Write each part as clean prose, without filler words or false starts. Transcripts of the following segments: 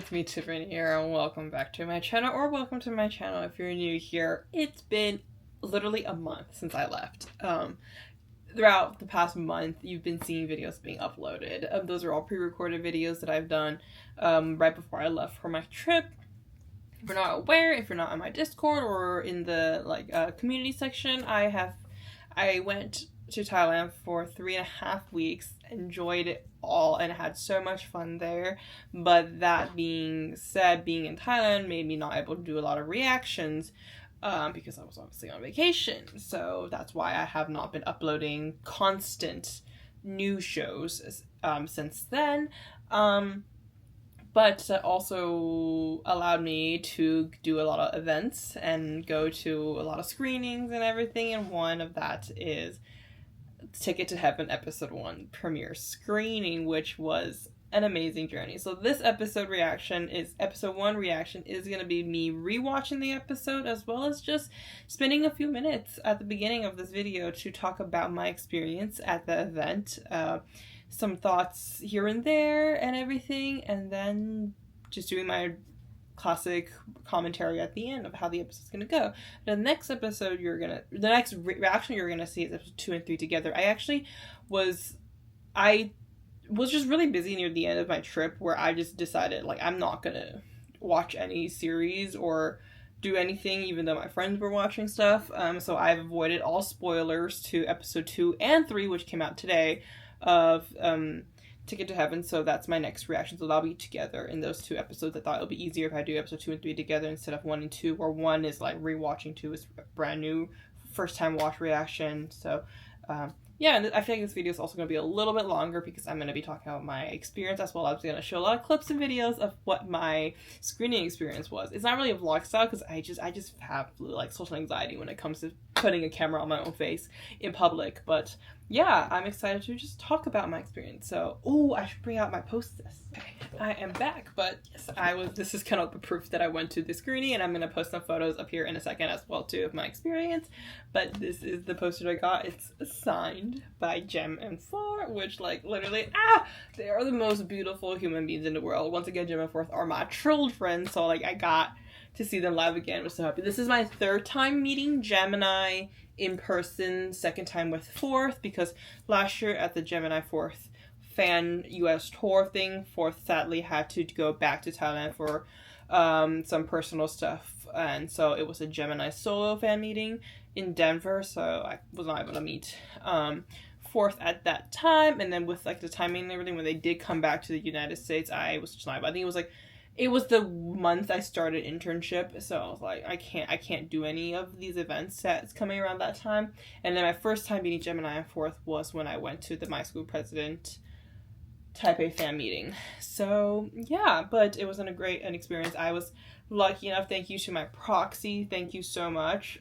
it's me Tiffany here and welcome back to my channel, or welcome to my channel if you're new here. It's been literally a month since I left. Throughout the past month, you've been seeing videos being uploaded. Those are all pre-recorded videos that I've done right before I left for my trip. If you're not aware, if you're not on my Discord or in the community section, I went to Thailand for 3.5 weeks, enjoyed it all and had so much fun there. But that being said, being in Thailand made me not able to do a lot of reactions because I was obviously on vacation. So that's why I have not been uploading constant new shows since then. But also allowed me to do a lot of events and go to a lot of screenings and everything, and one of that is Ticket to Heaven episode 1 premiere screening, which was an amazing journey. So this episode 1 reaction is going to be me rewatching the episode, as well as just spending a few minutes at the beginning of this video to talk about my experience at the event, some thoughts here and there and everything, and then just doing my classic commentary at the end of how the episode's gonna go. The next reaction you're gonna see is episode 2 and 3 together. I was just really busy near the end of my trip, where I just decided I'm not gonna watch any series or do anything, even though my friends were watching stuff. So I've avoided all spoilers to episode 2 and 3, which came out today, of Ticket to Heaven. So that's my next reaction. So they'll be together in those 2 episodes. I thought it would be easier if I do episode 2 and 3 together instead of 1 and 2, where 1 is rewatching, 2 is brand new, first time watch reaction. So yeah, and I feel like this video is also going to be a little bit longer because I'm going to be talking about my experience, as well as going to show a lot of clips and videos of what my screening experience was. It's not really a vlog style because I just have social anxiety when it comes to putting a camera on my own face in public. But yeah, I'm excited to just talk about my experience. So, I should bring out my post-this. Okay, I am back, but yes, this is kind of the proof that I went to the screening, and I'm going to post some photos up here in a second as well too of my experience. But this is the poster I got. It's signed by Jem and Far, which literally, they are the most beautiful human beings in the world. Once again, Jem and Forth are my children, so I got to see them live again. I was so happy. This is my 3rd time meeting Gemini in person, 2nd time with Forth, because last year at the Gemini Forth fan US tour thing, Forth sadly had to go back to Thailand for some personal stuff, and so it was a Gemini solo fan meeting in Denver, so I was not able to meet Forth at that time. And then with the timing and everything, when they did come back to the United States, I was just not able. I think it was the month I started internship, so I was like, I can't do any of these events that's coming around that time. And then my first time meeting Gemini and Forth was when I went to the My School President Taipei fan meeting. So yeah, but it wasn't a great experience. I was lucky enough. Thank you to my proxy. Thank you so much.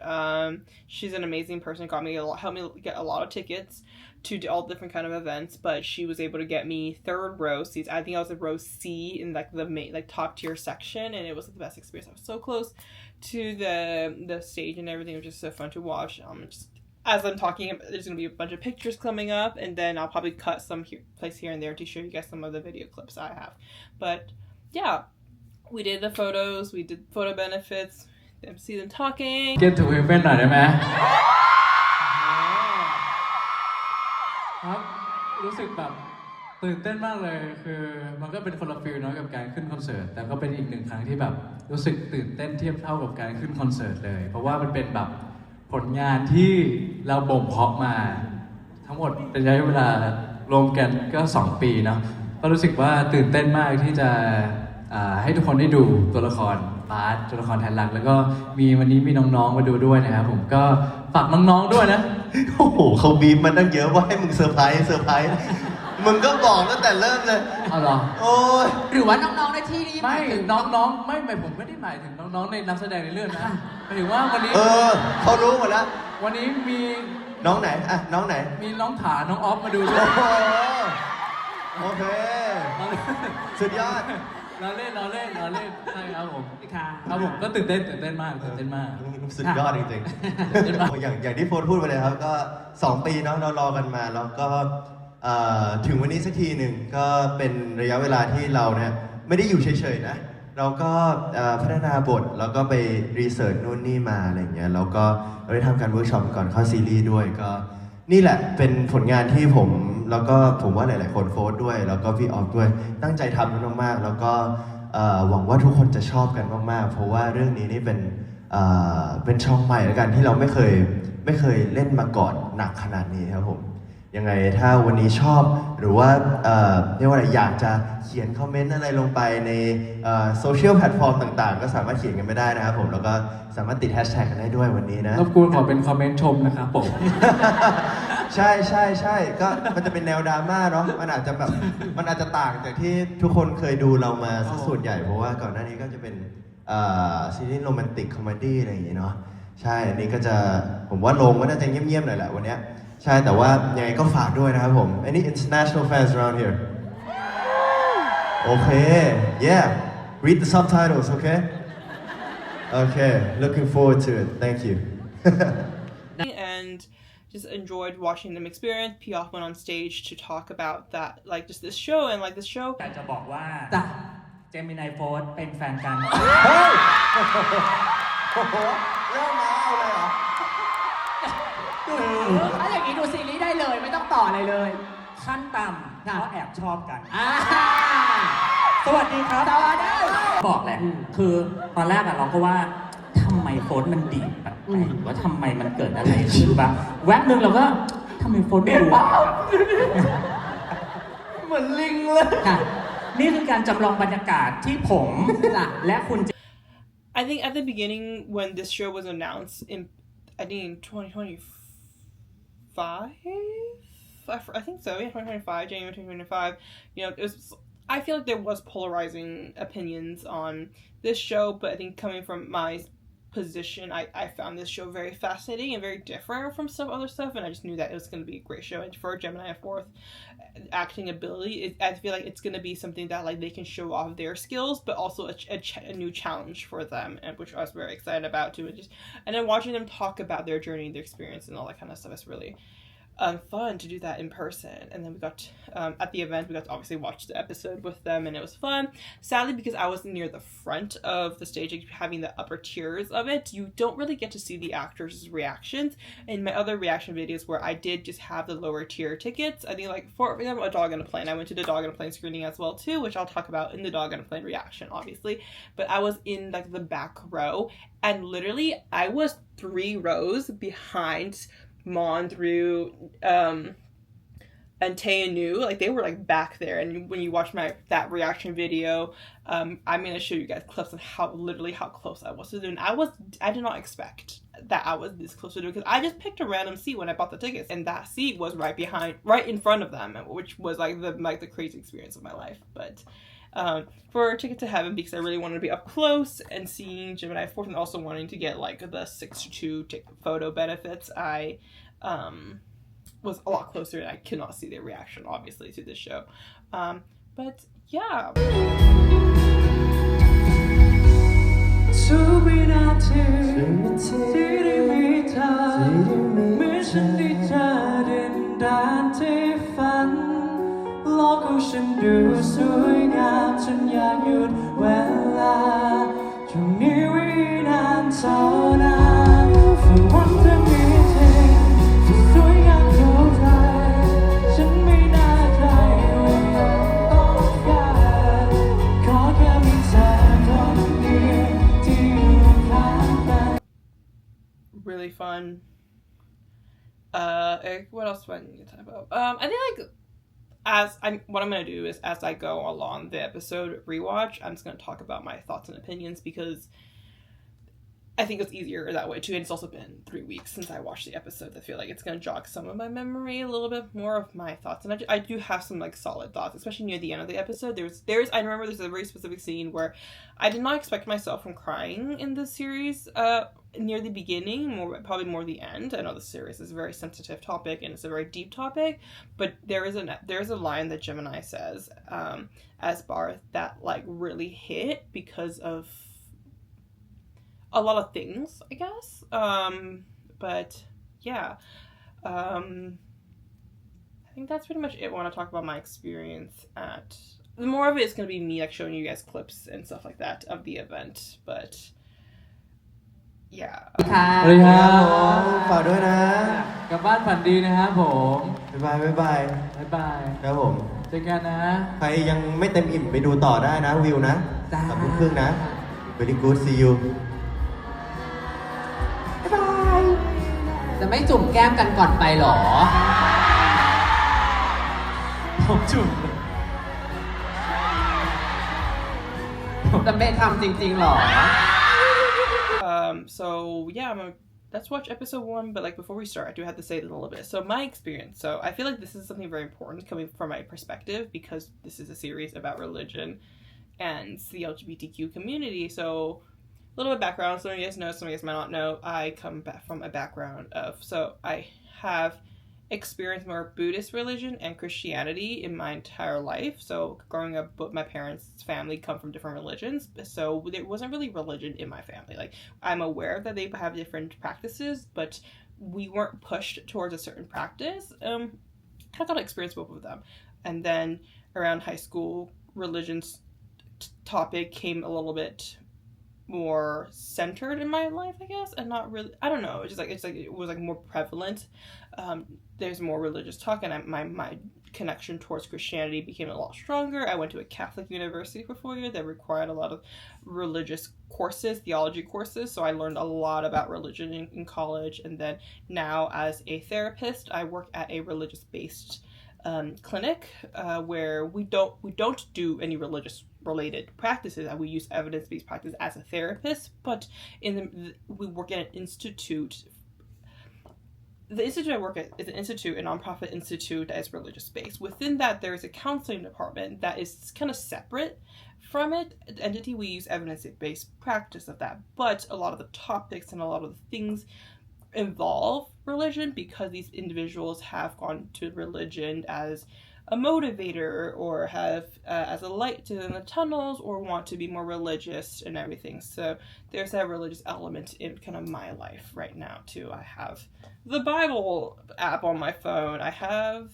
She's an amazing person. Helped me get a lot of tickets to all different kind of events, but she was able to get me 3rd row seats. I think I was in row C in the main top tier section, and it was the best experience. I was so close to the stage and everything. It was just so fun to watch. As I'm talking, there's gonna be a bunch of pictures coming up, and then I'll probably cut some place here and there to show you guys some of the video clips I have. But yeah, we did the photos, we did photo benefits, see them talking. Get to heaven หน่อยได้ไหมครับรู้สึกตื่นเต้นมากเลยคือมันก็เป็นคนละฟีลเนาะกับการขึ้นคอนเสิร์ตแต่ก็เป็นอีก1ครั้งที่รู้สึกตื่นเต้นเทียบเท่ากับการขึ้นคอนเสิร์ตเลยเพราะว่ามันเป็นผลงานที่เราบ่มเพาะมาทั้งหมดเป็นระยะเวลารวมกันก็2 ปีเนาะก็รู้สึกว่าตื่นเต้นมากที่จะให้ทุกคนได้ดูตัวละครบาสตัวละครแทนหลักแล้วก็วันนี้มีน้องๆมาดูด้วยนะครับผมก็ฝากน้องๆด้วยนะโอ้โหเขาบีบมันตั้งเยอะว่าให้มึงเซอร์ไพรส์มึงก็บอกตั้งแต่เริ่มเลยเอาเหรอโอ้ยหรือว่าน้องๆในที่นี้ไม่น้องๆไม่ผมไม่ได้หมายถึงน้องๆในนักแสดงในเรื่องนะหมายถึงว่าวันนี้เขารู้หมดแล้ววันนี้มีน้องไหนน้องไหนมีน้องถาน้องออฟมาดูด้วยโอเคสุดยอดเราเล่นใช่ครับผมครับผมก็ตื่นเต้นมากสุดยอดจริงๆอย่างที่โฟนพูดไปเลยครับก็2 ปีเนาะเรารอกันมาแล้วก็ถึงวันนี้สักทีหนึ่งก็เป็นระยะเวลาที่เราเนี่ยไม่ได้อยู่เฉยๆนะ เราก็พัฒนาบทแล้วก็ไปรีเสิร์ชนู่นนี่มาอะไรเงี้ยแล้วก็เราได้ทำการเวิร์กช็อปก่อนเข้าซีรีส์ด้วยก็นี่แหละเป็นผลงานที่ผมแล้วก็ผมว่าหลายๆคนโฟร์ด้วยแล้วก็พี่ออฟด้วยตั้งใจทำมันมากๆแล้วก็หวังว่าทุกคนจะชอบกันมากๆเพราะว่าเรื่องนี้นี่เป็นช่องใหม่แล้วกันที่เราไม่เคยเล่นมาก่อนหนักขนาดนี้ครับผมยังไงถ้าวันนี้ชอบหรือว่าเรียกว่าอะไรอยากจะเขียนคอมเมนต์อะไรลงไปในโซเชียลแพลตฟอร์มต่างๆก็สามารถเขียนกันไม่ได้นะครับผมแล้วก็สามารถติดแฮชแท็กกันได้ด้วยวันนี้นะรบกวนขอเป็นคอมเมนต์ชมนะครับผม ใช่ก็มันจะเป็นแนวดราม่าเนาะมันอาจจะต่างจากที่ทุกคนเคยดูเรามาซะส่วนใหญ่เพราะว่าก่อนหน้านี้ก็จะเป็นซีรีส์โรแมนติกคอมเมดี้อะไรอย่างงี้เนาะใช่อันนี้ก็จะผมว่าลงก็น่าจะเงียบๆหน่อยแหละวันเนี้ยใช่แต่ว่ายังไงก็ฝากด้วยนะครับผม Any international fans around here Okay yeah read the subtitles okay looking forward to it thank you and just enjoyed watching them experience. P.O.F. went on stage to talk about that, like just this show and like this show. แต่จะบอกว่าเจมินายโฟร์เป็นแฟนกัน เฮ้ยโอ้โหเรื่องมาเอาเลยเหรอถ้าอย่างนี้ดูซีรีส์ได้เลยไม่ต้องต่ออะไรเลย ขั้นต่ำเพราะแอบชอบกัน อ่า สวัสดีครับ ต่อได้ บอกแหละ คือตอนแรกอะเราก็ว่าทำไมโฟร์มันดีแบบไหนว่าทำไมมันเกิดอะไรขึ้นบ้างแวบหนึ่งเราก็ทำไมโฟร์ไม่รู้เหมือนลิงเลย ค่ะ นี่คือการจำลองบรรยากาศที่ผมและคุณ I think at the beginning when this show was announced in I think in 2025 I think so yeah 2025 January 2025 you know it was I feel like there was polarizing opinions on this show but I think coming from my position I found this show very fascinating and very different from some other stuff and I just knew that it was going to be a great show and for Gemini of fourth acting ability I feel like it's going to be something that like they can show off their skills but also a new challenge for them and which I was very excited about too and then watching them talk about their journey their experience and all that kind of stuff is really fun to do that in person and then we got at the event we got to obviously watch the episode with them and it was fun sadly because I was near the front of the stage having the upper tiers of it you don't really get to see the actors' reactions in my other reaction videos where I did just have the lower tier tickets I think like for example A Dog on a Plane I went to the Dog on a Plane screening as well too which I'll talk about in the Dog on a Plane reaction obviously but I was in like the back row and literally I was 3 rows behind Mon through and Tay and Nu like they were like back there and when you watch that reaction video I'm gonna show you guys clips of how close I was to them I did not expect that I was this close to them because I just picked a random seat when I bought the tickets and that seat was right in front of them which was like the crazy experience of my life but for Ticket to Heaven because I really wanted to be up close and seeing Gemini 4th and also wanting to get like the 6:2 photo benefits I was a lot closer and I could not see their reaction obviously to this show but yeah ทุกวินาทีที่ได้มีเธอเมื่อฉันได้เจอดินแดนที่ฝันโลกของฉันดูสวยงามจนอยากหยุดเวลาช่วงนี้วินานเท่านั้นฝันวันจะมีเธอที่สวยงามเท่าไรฉันไม่น่าใจว่าต้องการขอแค่มีเธอคนเดียวที่อยู่ข้างกัน really fun Eric what else do I need to talk about I think like what I'm going to do is as I go along the episode rewatch, I'm just going to talk about my thoughts and opinions because I think it's easier that way too. And it's also been 3 weeks since I watched the episode. I feel like it's going to jog some of my memory a little bit more of my thoughts. And I do have some like solid thoughts, especially near the end of the episode. I remember there's a very specific scene where I did not expect myself from crying in this series, near the beginning, probably more the end. I know the series is a very sensitive topic and it's a very deep topic, but there is a line that Gemini says as Barth that like really hit because of a lot of things, I guess. But yeah, I think that's pretty much it. I want to talk about my experience at the more of it is going to be me like showing you guys clips and stuff like that of the event, but yeah. ค่ะ สวัสดีค ค รั รับผ บ มฝากด้วยนะ กลับบ้านฝันดีนะครับผม บ๊ายบายบ๊ายบาย บ๊ายบาย ครับผม เจอกันนะ ใครยังไม่เต็มอิ่มไปดูต่อได้นะวิวนะ จ้า 3 ทุ่มครึ่งนะ very good see you จะไม่จุ่มแก้มกันก่อนไปหรอ ผมจุ่ม จะไม่ทำจริงๆหรอ So yeah, let's watch episode 1, but like before we start, I do have to say a little bit. So my experience. So I feel like this is something very important coming from my perspective because this is a series about religion and the LGBTQ community. So a little bit of background. Some of you guys know, some of you guys might not know. I come back from a background of, so I have experienced more Buddhist religion and Christianity in my entire life. So growing up, both my parents' family come from different religions, so there wasn't really religion in my family. Like I'm aware that they have different practices, but we weren't pushed towards a certain practice. Kind of got to experience both of them, and then around high school, religion's topic came a little bit more centered in my life, I guess, and not really. I don't know. It's like it was like more prevalent. There's more religious talk, and my connection towards Christianity became a lot stronger. I went to a Catholic university for 4 years that required a lot of religious courses, theology courses. So I learned a lot about religion in college, and then now as a therapist, I work at a religious-based clinic where we don't do any religious related practices, and we use evidence-based practice as a therapist, but we work at an institute. The institute I work at is an institute, a nonprofit institute that is religious-based. Within that, there is a counseling department that is kind of separate from it. The entity, we use evidence-based practice of that, but a lot of the topics and a lot of the things involve religion because these individuals have gone to religion as a motivator or have as a light to in the tunnels or want to be more religious and everything. So there's that religious element in kind of my life right now too. I have the Bible app on my phone. I have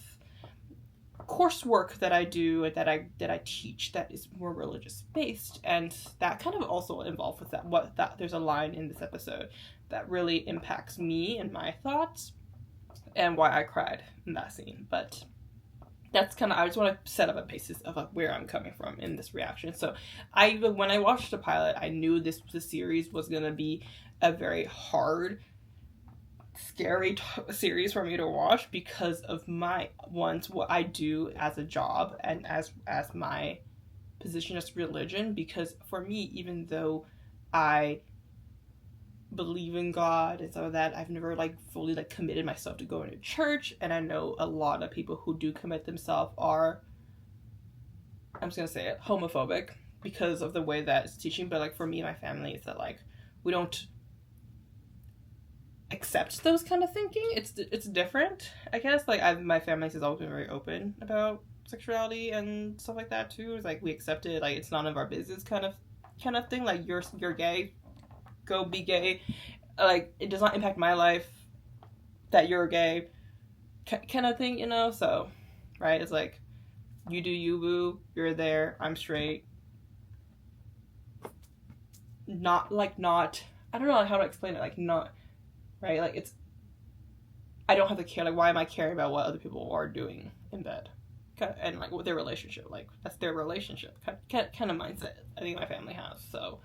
coursework that I do that I teach that is more religious based, and that kind of also involved with that there's a line in this episode that really impacts me and my thoughts and why I cried in that scene. But that's kind of, I just want to set up a basis of like where I'm coming from in this reaction. So when I watched the pilot, I knew the series was going to be a very hard, scary series for me to watch because of what I do as a job and as my position as religion. Because for me, even though I believe in God and some of that, I've never like fully like committed myself to going to church, and I know a lot of people who do commit themselves are, I'm just gonna say it, homophobic because of the way that it's teaching. But like for me and my family, it's that like we don't accept those kind of thinking. It's different, I guess. Like my family has always been very open about sexuality and stuff like that too. It's like we accept it, like it's none of our business kind of thing. Like you're gay, go be gay. Like it does not impact my life that you're gay kind of thing, you know. So right, it's like you do you, boo, you're there, I'm straight. Not I don't know how to explain it, like not right, like it's I don't have to care, like why am I caring about what other people are doing in bed and like with their relationship, like that's their relationship kind of mindset I think my family has. So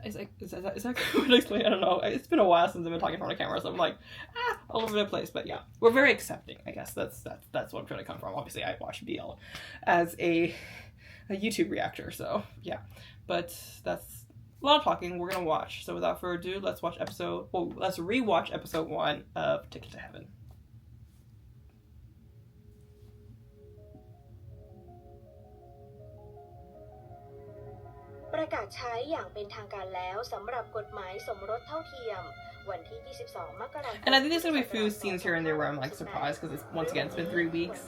is that good to explain? I don't know. It's been a while since I've been talking in front of camera, so I'm like, all over the place. But yeah, we're very accepting, I guess. That's what I'm trying to come from. Obviously, I watch BL as a YouTube reactor, so yeah. But that's a lot of talking. We're gonna watch. So without further ado, let's rewatch episode 1 of Ticket to Heaven. ประกาศใช้อย่างเป็นทางการแล้วสำหรับกฎหมายสมรสเท่าเทียมวันที่ 22 มกราคม And I think there's gonna be a few scenes here and there where I'm like surprised because once again it's been 3 weeks.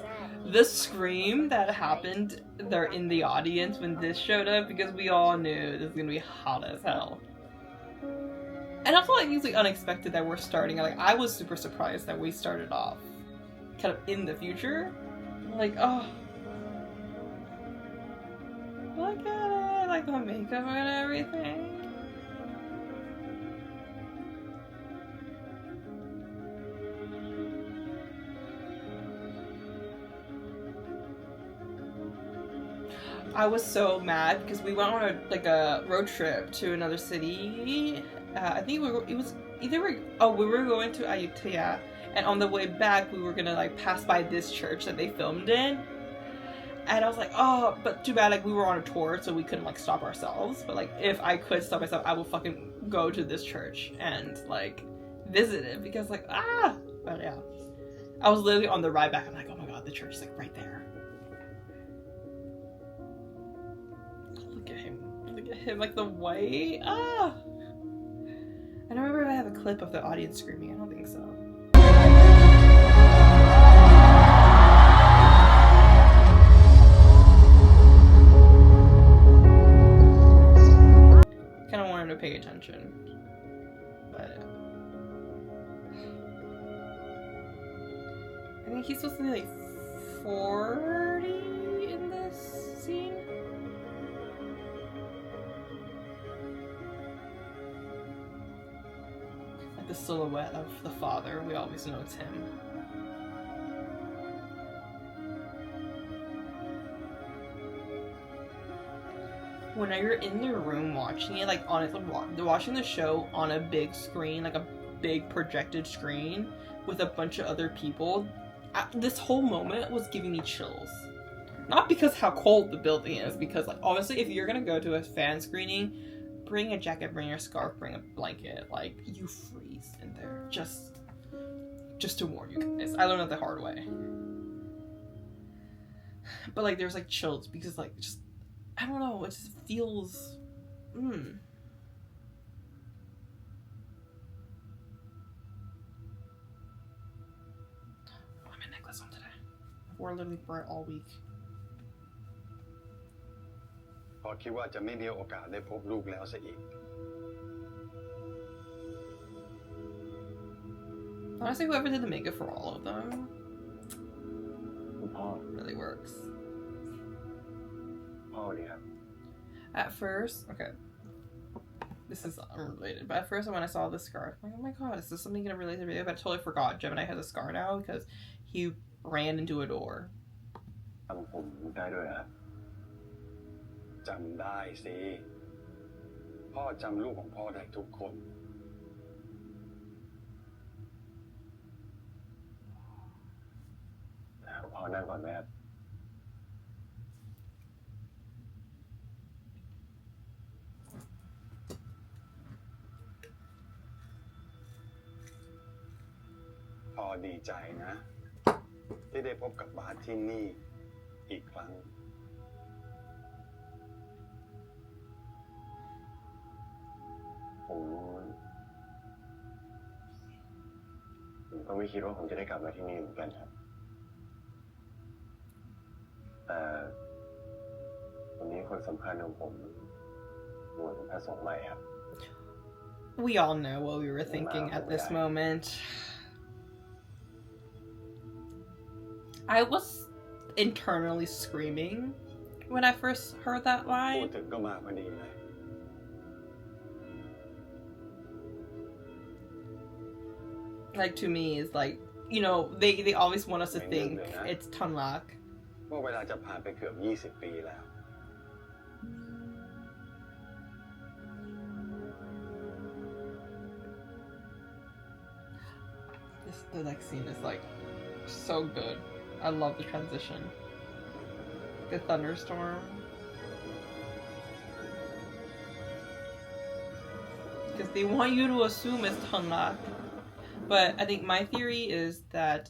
The scream that happened there in the audience when this showed up, because we all knew this was gonna be hot as hell. And I feel like it's like unexpected that we're starting. Like I was super surprised that we started off kind of in the future. Like, oh. look at it, like the makeup and everything. I was so mad because we went on a road trip to another city. I think we were going to Ayutthaya, and on the way back we were gonna like pass by this church that they filmed in. And I was like, oh, but too bad, like, we were on a tour, so we couldn't, like, stop ourselves. But, like, if I could stop myself, I would fucking go to this church and, like, visit it. Because, like, but yeah. I was literally on the ride back. I'm like, oh my god, the church is, like, right there. Look at him. Look at him, like, the white. I don't remember if I have a clip of the audience screaming. I don't think so. Kind of wanted to pay attention, but I think he's supposed to be like 40 in this scene. Like the silhouette of the father, we always know it's him. When you're in the room watching it, like honestly, watching the show on a big screen, like a big projected screen with a bunch of other people, this whole moment was giving me chills. Not because how cold the building is, because like obviously if you're gonna go to a fan screening, bring a jacket, bring your scarf, bring a blanket. Like you freeze in there, just to warn you guys. I learned that the hard way. But like there's like chills because like just. I don't know, it just feels... Oh, my necklace on today. Wore literally for it all week. พอคิดว่าจะไม่มีโอกาสได้พบลูกแล้วซะอีก Honestly, whoever did the makeup for all of them really works. At first, okay, this is unrelated, but at first when I saw the scar, I'm like, oh my god, is this something gonna relate to the video? But I totally forgot Gemini has a scar now because he ran into a door. ผมได้ด้วยฮะจำได้สิพ่อจำลูกของพ่อได้ทุกคนพ่อนั่งก่อนแม่พ่อดีใจนะที่ได้พบกับบาสที่นี่อีกครั้งผมก็ไม่คิดว่าผมจะได้กลับมาที่นี่เหมือนกันครับแต่วันนี้คนสำคัญของผมบวชเป็นพระสงฆ์ใหม่ครับ We all know what we were thinking at this moment. I was internally screaming when I first heard that พู line. ดถึงก็มาพอดีเลย Like to me is like, you know, they always want us to think it's Tanlak. ว่าเวลาจะผ่านไปเกือบ20 ปีแล้ว The next scene is like so good. I love the transition. The thunderstorm. Because they want you to assume it's Tanlak. But I think my theory is that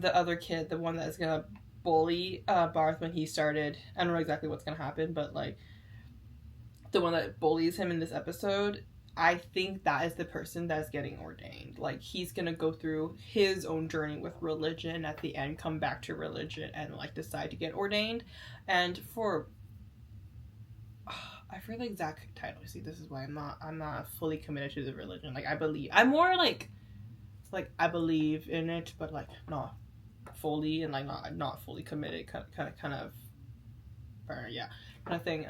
the other kid, the one that's gonna bully Barth when he started, I don't know exactly what's gonna happen, but like the one that bullies him in this episode, I think that is the person that's getting ordained. Like he's gonna go through his own journey with religion, at the end come back to religion and like decide to get ordained. And for I forget the exact title. See, this is why I'm not fully committed to the religion. Like I believe, I'm more like I believe in it, but like not fully, and like not fully committed. Kind of, yeah. kind of thing.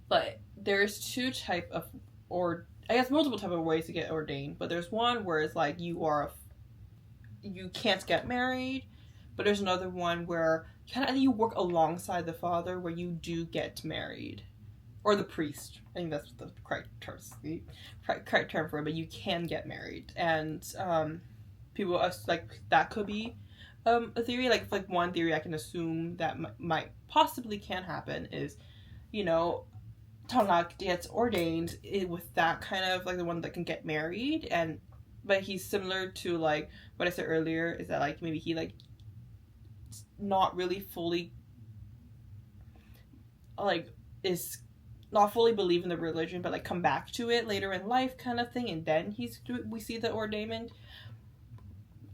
But there's two type of, or I guess multiple type of ways to get ordained. But there's one where it's like you can't get married, but there's another one where kind of you work alongside the father, where you do get married, or the priest. I think that's the correct term for it. But you can get married, and people are like that could be a theory. Like one theory I can assume that might possibly can happen is, Tonglak gets ordained with that kind of like the one that can get married, but he's similar to like what I said earlier, is that like maybe he like not really fully like is not fully believe in the religion, but like come back to it later in life kind of thing, and then we see the ordainment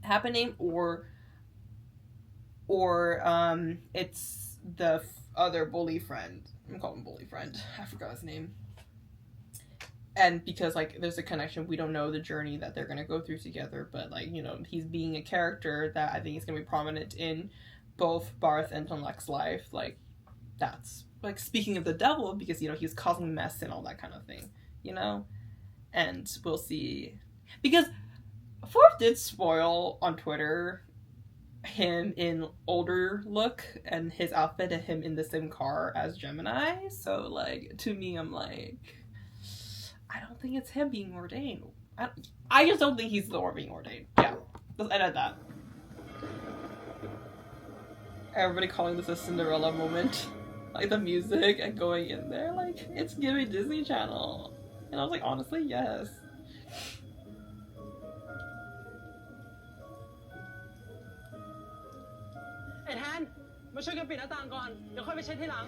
happening, or it's the other bully friend. I'm calling him bully friend. I forgot his name. And because like there's a connection, we don't know the journey that they're gonna go through together, but like he's being a character that I think is gonna be prominent in both Barth and Tonglak's life. Like that's like speaking of the devil, because he's causing mess and all that kind of thing, and we'll see, because Forth did spoil on Twitter him in older look and his outfit and him in the same car as Gemini. So like to me, I'm like, I don't think it's him being ordained. I just don't think he's the one being ordained. Yeah, let's edit that. Everybody calling this a Cinderella moment. Like the music and going in there, like it's giving Disney Channel. And I was like, honestly, yes. ไอ้แทนมาช่วยกันปิดหน้าต่างก่อนเดี๋ยวค่อยไปเช็ดทีหลัง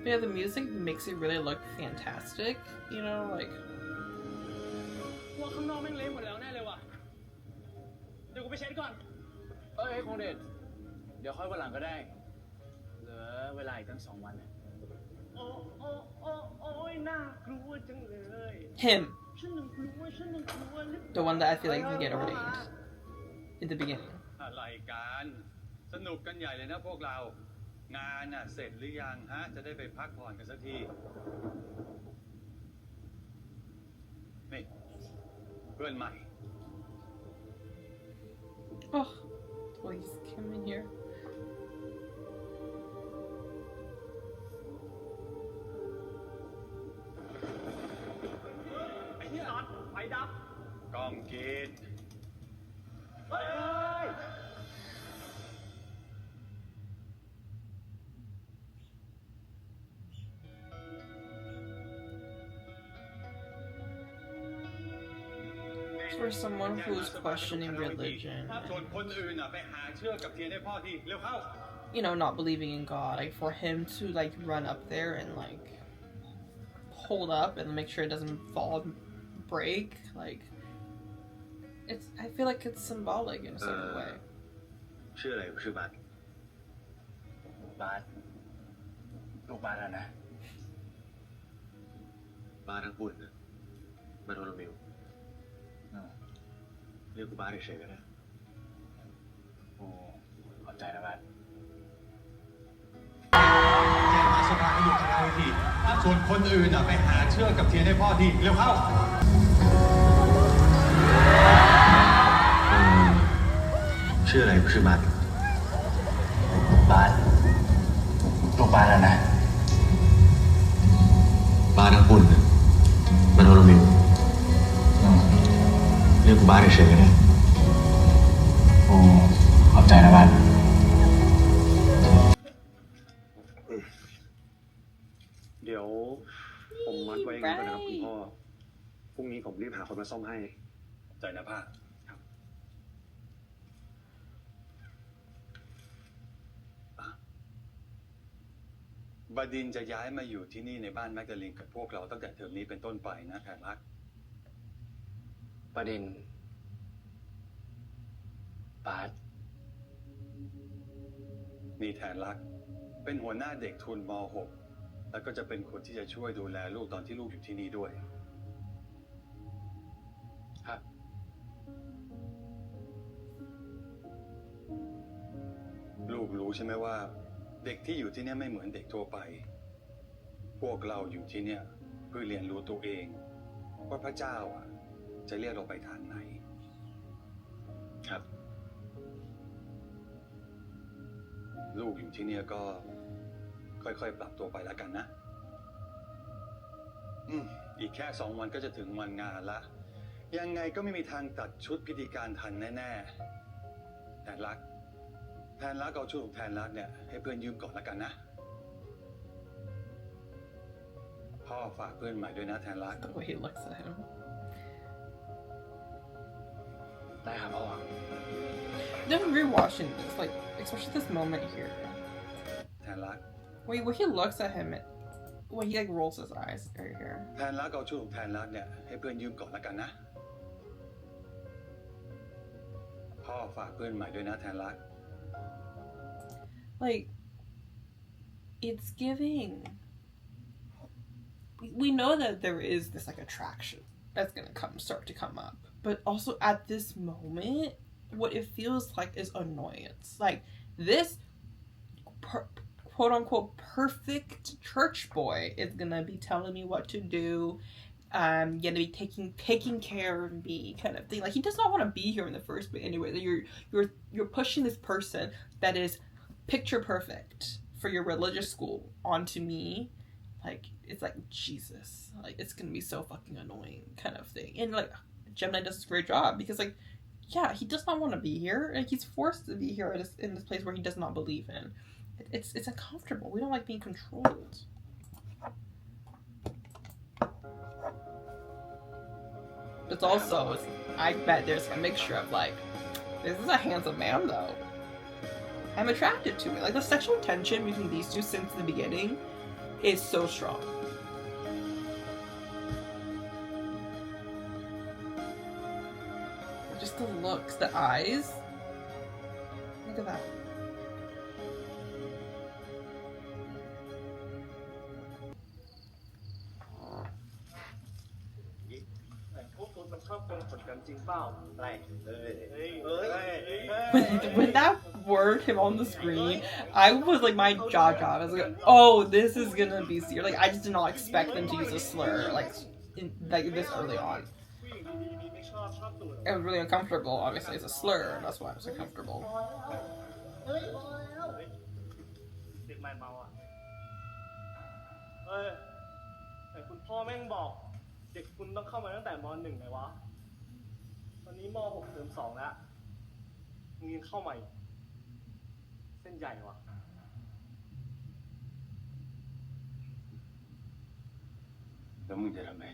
Yeah, the music makes it really look fantastic, like ว่าข้างนอกแม่งเละหมดแล้วแน่เลยว่ะเดี๋ยวกูไปเช็ดก่อนเอ้ยคงเด็ดเดี๋ยวค่อยวันหลังก็ได้เหลือเวลาอีกตั้ง2 วันเนี่ยโอ้ยน่ากลัวจังเลย him, the one that I feel like can get ordained in the beginning. อะไรกันสนุกกันใหญ่เลยนะพวกเรางานน่ะเสร็จหรือยังฮะจะได้ไปพักผ่อนกันสักทีนี่เพื่อนใหม่ Oh, please come in here. ไอ้ที่น็อตไฟดับ กล้องกิน เฮ้ย For someone who's questioning religion, ส่วนคนอื่นน่ะไปหาเชือกกับเทียนให้พ่อทีเร็วเข้า not believing in God, like for him to like run up there and like hold up and make sure it doesn't fall, break, like I feel like it's symbolic in a certain way. ชื่ออะไรชื่อบาส บาสลูกบาสแล้วนะ บาสทั้งปุ่นน่ะบาโทโลมิวเรียกกูบาสเฉยๆก็ได้ โอ้ขอบใจนะบาส แกมาสบายอยู่คณะทีส่วนคนอื่นน่ะไปหาเชือกกับเทียนให้พ่อทีเร็วเข้าชื่ออะไรชื่อบาส บาสลูกบาสแล้วนะ บาสทั้งปุ่นน่ะบาโทโลมิวเรียกกูบาสเฉยๆก็ได้ โอ้ขอบใจนะบาส เดี๋ยวผมมัดไว้อย่างนี้ก่อนนะครับคุณพ่อพรุ่งนี้ผมรีบหาคนมาซ่อมให้ใจนะพ่าครับบดินทร์จะย้ายมาอยู่ที่นี่ในบ้านแมกดาลินกับพวกเราตั้งแต่เทอมนี้เป็นต้นไปนะแทนรัก ประเด็นบาส นี่แทนรักเป็นหัวหน้าเด็กทุนม .6 แล้วก็จะเป็นคนที่จะช่วยดูแลลูกตอนที่ลูกอยู่ที่นี่ด้วย กรู้ใช่ไหมว่า เด็กที่อยู่ที่เนี่ยไม่เหมือนเด็กทั่วไป พวกเราอยู่ที่เนี่ยเพื่อเรียนรู้ตัวเองว่าพระเจ้าจะเรียกเราไปทางไหนครับ ลูกอยู่ที่เนี่ยก็ค่อยๆปรับตัวไปแล้วกันนะอีกแค่2 วันก็จะถึงวันงานละยังไงก็ไม่มีทางตัดชุดพิธีการทันแน่ๆแทนรักเอาชุดของแทนรักเนี่ยให้เพื่อนยืมก่อนแล้วกันนะพ่อฝากเพื่อนใหม่ด้วยนะแทนรัก The way he looks at him. ได้ครับพ่อ Then rewatching this, like, especially this moment here. แทนรัก When he looks at him, when he like rolls his eyes right here. แทนรักเอาชุดของแทนรักเนี่ยให้เพื่อนยืมก่อนแล้วกันนะพ่อฝากเพื่อนใหม่ด้วยนะแทนรัก Like, it's giving. We know that there is this like attraction that's gonna start to come up, but also at this moment, what it feels like is annoyance. Like this quote unquote perfect church boy is gonna be telling me what to do. Gonna be taking care of me, kind of thing. Like he does not want to be here in the first place anyway. You're pushing this person that is picture perfect for your religious school onto me. Like it's like Jesus. Like it's gonna be so fucking annoying, kind of thing. And like Gemini does this great job because like yeah, he does not want to be here. Like he's forced to be here in this place where he does not believe in. It's uncomfortable. We don't like being controlled. It's also, I bet there's a mixture of like, this is a handsome man though. I'm attracted to it. Like the sexual tension between these two since the beginning is so strong. Just the looks, the eyes. Look at that. When that word came on the screen, I was like, my jaw dropped. I was like, oh, this is gonna be serious. Like, I just did not expect them to use a slur like this early on. It was really uncomfortable. Obviously, it's a slur. That's why it was uncomfortable. เด็กใหม่เมาอ่ะแต่คุณพ่อแม่งบอกเด็กคุณต้องเข้ามาตั้งแต่ม.1ไงวะตอนนี้ม.6 เทอม 2แล้วมึงยังเข้ามาอีกเส้นใหญ่ว่ะ แล้วมึงจะทำไง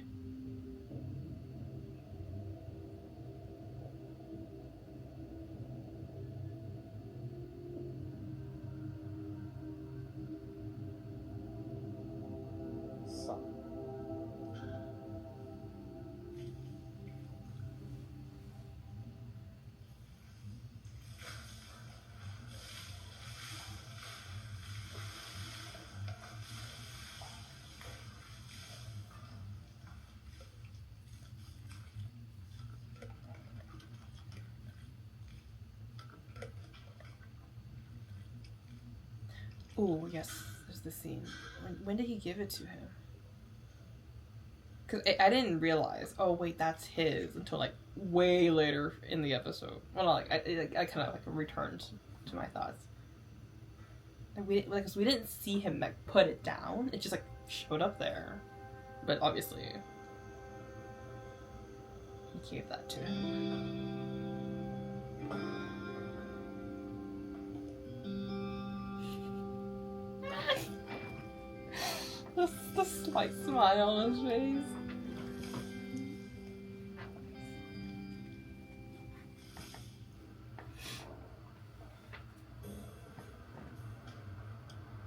Oh, yes, there's the scene. When did he give it to him? Because I didn't realize, oh, wait, that's his until, like, way later in the episode. Well, not, like, I kind of, like, returned to my thoughts. Like, we didn't see him, like, put it down. It just, like, showed up there. But obviously, he gave that to him. The slight smile on his face.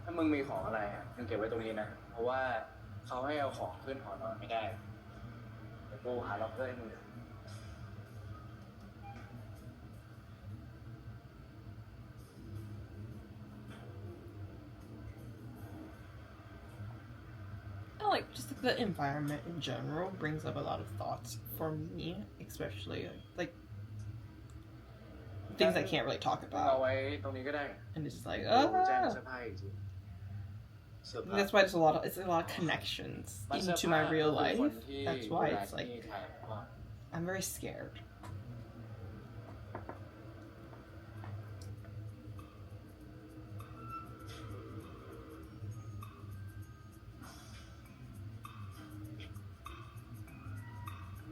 ถ้ามึงมีของอะไรมึงเก็บไว้ตรงนี้นะ เพราะว่าเขาให้เอาของขึ้นหอนอนไม่ได้เดี๋ยวกูหาล็อกเกอร์ให้มึง Like just like the environment in general brings up a lot of thoughts for me, especially like things I can't really talk เอา about. ไว้ตรงนี้ก็ได้ And it's just like, แจ้ง ah. เสื้อผ้าอีกที That's why it's a lot of connections มันเสื้อ into ผ้า my ก็ real คือคน life. ที่ That's เว why ลา it's ที่ like ถ่ายทอด I'm very scared.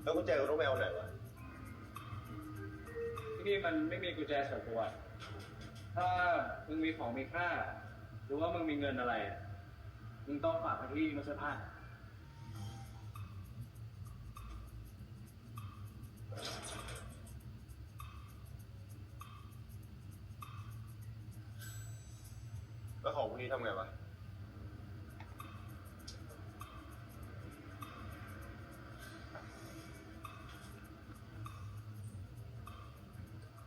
แล้วกุญแจรถแมวไหนวะ ที่นี่มันไม่มีกุญแจส่วนตัว ถ้ามึงมีของมีค่า หรือว่ามึงมีเงินอะไรอะมึงต้องฝากไปที่รถเสื้อผ้า แล้วของพวกนี้ทำไงวะ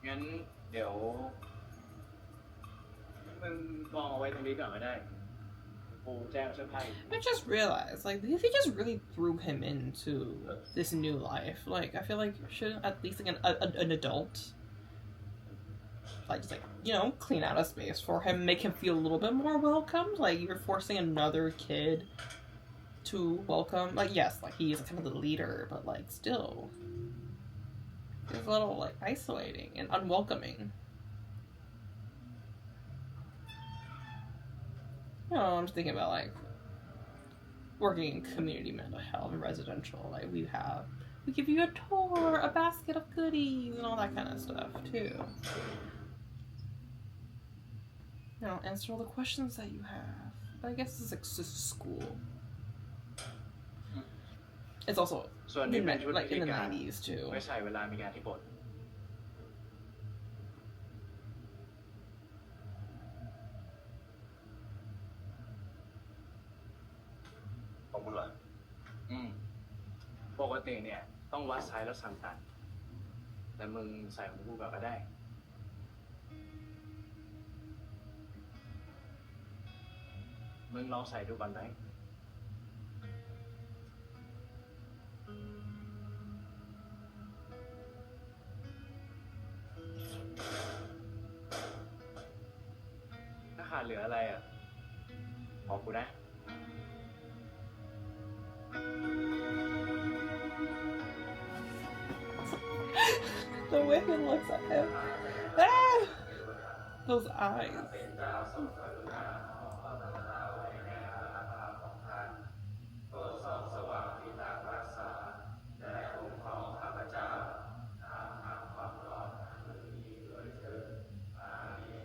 งั้นเดี๋ยวมึงกองเอาไว้ตรงนี้ก่อนก็ได้กูแจ้งเสื้อผ้าอีก I just realized, like, if he just really threw him into this new life, like, I feel like shouldn't at least like an adult, like, just like, you know, clean out a space for him, make him feel a little bit more welcomed. Like, you're forcing another kid to welcome. Like, yes, like he is kind of the leader, but like, still, it's a little like isolating and unwelcoming. You know, I'm just thinking about like working in community mental health and residential. Like we give you a tour, a basket of goodies, and all that kind of stuff too. You know, answer all the questions that you have. But I guess it's like just school. It's also ส่วนนี้เป็นชุด like in the 90s too. ไว้ใส่เวลามีงานที่บท ของมึงเหรอ ปกติเนี่ยต้องวัดไซส์แล้วสั่งตัด แต่มึงใส่ของกูก่อนก็ได้ มึงลองใส่ดูก่อนไหม ถ้าขาดเหลืออะไรอ่ะบอกกูนะ The way he looks at him. Ah! Those eyes.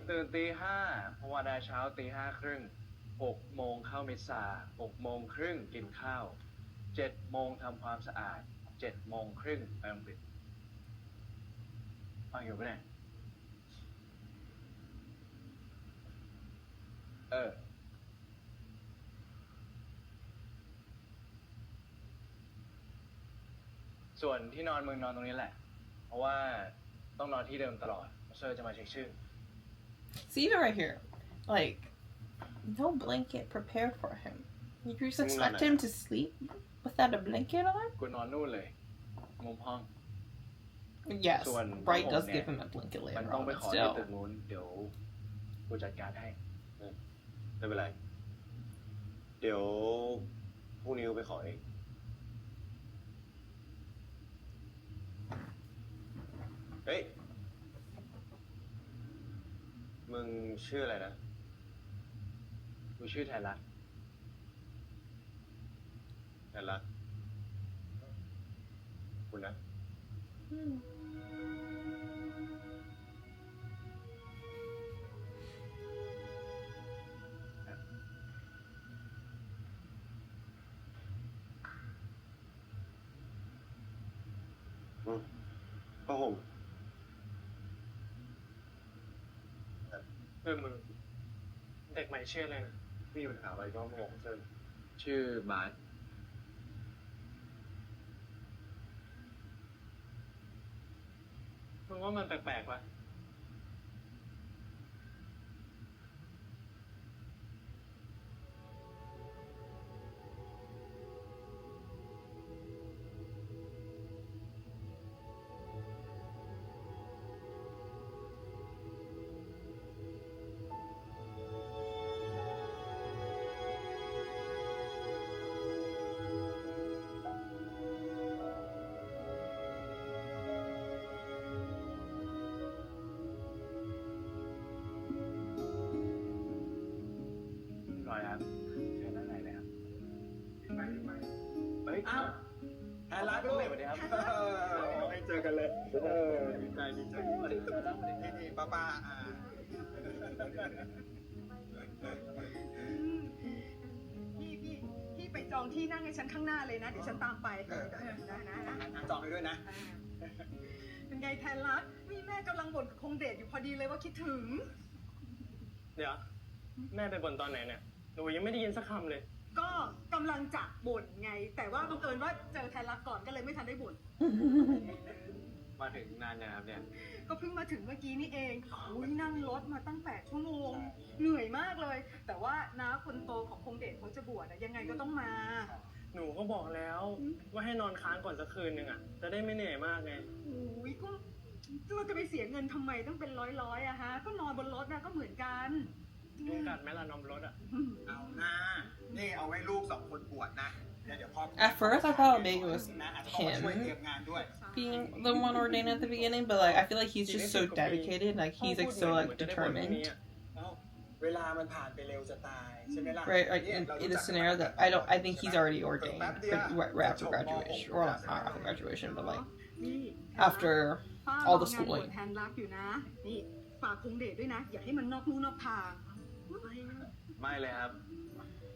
ตื่นตี 5เพราะว่าได้เช้าตี 5:30 6 โมงเข้ามิสซา6 โมงครึ่งกินข้าว 7 โมงทำความสะอาด 7 โมงครึ่งไปโรงเรียนฟังอยู่ปะเนี่ยส่วนที่นอนมึงนอนตรงนี้แหละ เพราะว่าต้องนอนที่เดิมตลอดเซอร์จะมาเช็คชื่อ See, even right here, like, no blanket prepared for him. You just expect him to sleep without a blanket on? กูนอนนู่นเลย มุมห้อง Yes, ส่วน Bright ผ้าห่ does มเนี่ย give him a blanket มัน later ต้อง on, ไป but ขอที่ still. ตึกนู้นเดี๋ยวกูจัดการให้ ไม่เป็นไร เดี๋ยวพรุ่งนี้กูไปขอเอง เฮ้ย มึงชื่ออะไรนะ กูชื่อไทยรัฐ แอนรักคุณนะ ผ้าห่ม มึงเด็กใหม่ชื่ออะไรนะ มีปัญหาอะไรก็งงเส้น ชื่อบาส มึงว่ามันแปลกๆวะ เลยครับเชิญด้านในเลยครับเฮ้ย อ้าวแทนรัก ส ลูก วัสดีครับ ไม่เจอกันเลยดีใจดีใจนี่ป้าพี่ไปจองที่นั่งให้ฉันข้างหน้าเลยนะ เดี๋ยวฉันตามไปนะ จองไปด้วยนะ เป็นไงแทนรักนี่แม่กำลังบ่นกับคงเดชอยู่พอดีเลยว่าคิดถึง เดี๋ยว แม่ไปบ่นตอนไหนเนี่ยหนูยังไม่ได้ยินสักคำเลย ก็กำลังจะบ่นไง แต่ว่าบังเอิญว่าเจอแทนรักก่อนก็เลยไม่ทันได้บ่น มาถึงนานนะครับเนี่ย ก็เพิ่งมาถึงเมื่อกี้นี่เองอุ้ยนั่งรถมาตั้ง8 ชั่วโมง เหนื่อยมากเลย แต่ว่าน้าคนโตของคงเดชเขาจะบวชอะยังไงก็ต้องมา หนูก็บอกแล้วว่าให้นอนค้างก่อนสักคืนหนึ่งอ่ะ จะได้ไม่เหนื่อยมากไง อุ้ยก็เราจะไปเสียเงินทำไมต้องเป็นร้อยอะฮะ ก็นอนบนรถนะก็เหมือนกัน ยุงกัดไหมล่ะนมรถอ่ะ เอาหน้านี่เอาไว้ลูก2 คนบวชนะเดี๋ยวพ่อ At first, I thought maybe it was นะอาจจะต้องมาช่วยเตรียม him งานด้วย being the one ordained at the beginning, but like I feel like he's just so dedicated, like he's like so like determined. เวลามันผ่านไปเร็วจะตายใช่ไหมล่ะ Right, like in the scenario that I think he's already ordained right after graduation, or not after graduation, but like นี่ after ป้า all the รองานบว schooling. ชแทนรักอยู่นะ นี่ฝากคงเดชด้วยนะ อย่าให้มันนอกลู่นอกทาง ไม่เลยครับ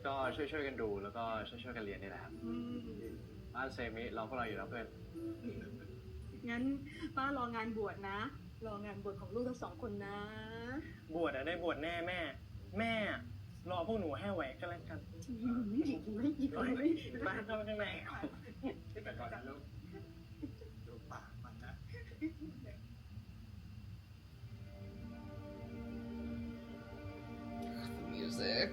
ก็ช่วยกันดูแล้วก็ช่วยกันเรียนนี่แหละครับ อืม บ้านเซมิเราพวกเราอยู่แล้วเพื่อน งั้นป้ารองานบวชนะ รองานบวชของลูกทั้ง2 คนนะ บวชอะได้บวชแน่แม่ แม่รอพวกหนูให้ไหวก็แล้วกัน หยิบเลยหยิบเลย มาเข้าไปข้างใน ไปก่อนนะลูกดูปากมันนะ Music.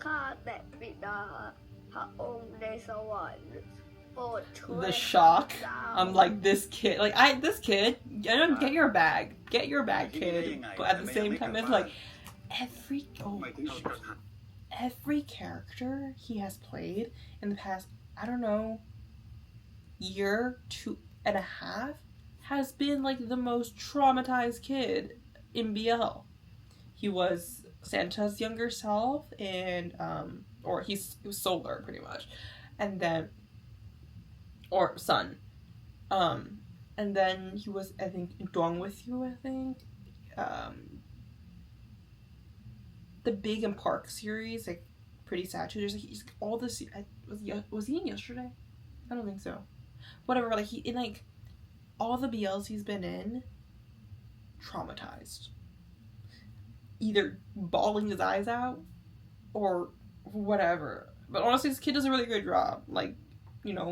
ข้าแต่บิดาพระองค์ในสวรรค์โปรดช่วย The shock. เจ้า I'm like this kid. Like this kid. I don't get your bag, kid. But at the same time, it's like every character he has played in the past, I don't know, year 2.5 has been like the most traumatized kid in BL. He was Santa's younger self, and he was Solar pretty much, and then or son, and then he was I think Dong with you the Big and Park series, like pretty sad too. There's like he's all this. Was he in yesterday? I don't think so. Whatever. Like he in like all the BLs he's been in, traumatized. Either bawling his eyes out or whatever. But honestly, this kid does a really good job. Like, you know,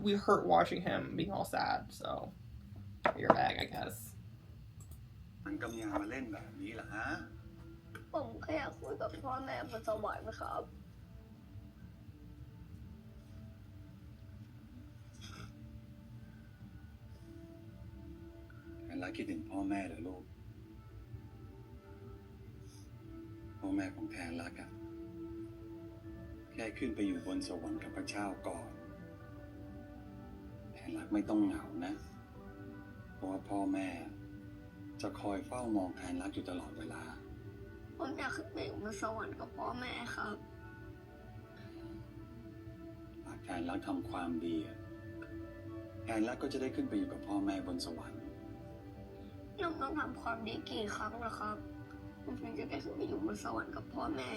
we hurt watching him being all sad. So, your bag, I guess. มันกำยามาเล่นแบบนี้เหรอฮะ ผมแค่อยากคุยกับพ่อแม่บนสวรรค์ครับ แทนรักคิดถึงพ่อแม่เหรอลูก พ่อแม่ของแทนรักอะแค่ขึ้นไปอยู่บนสวรรค์กับพระเจ้าก่อน แทนรักไม่ต้องเหงานะ เพราะว่าพ่อแม่จะคอยเฝ้ามองแทนรักอยู่ตลอดเวลา ผมอยากขึ้นไปอยู่บนสวรรค์กับพ่อแม่ครับ หากแทนรักทำความดีอะแทนรักก็จะได้ขึ้นไปอยู่กับพ่อแม่บนสวรรค์ น้องต้องทำความดีกี่ครั้งนะครับผมถึงจะได้ขึ้นไปอยู่บนสวรรค์กับพ่อแม่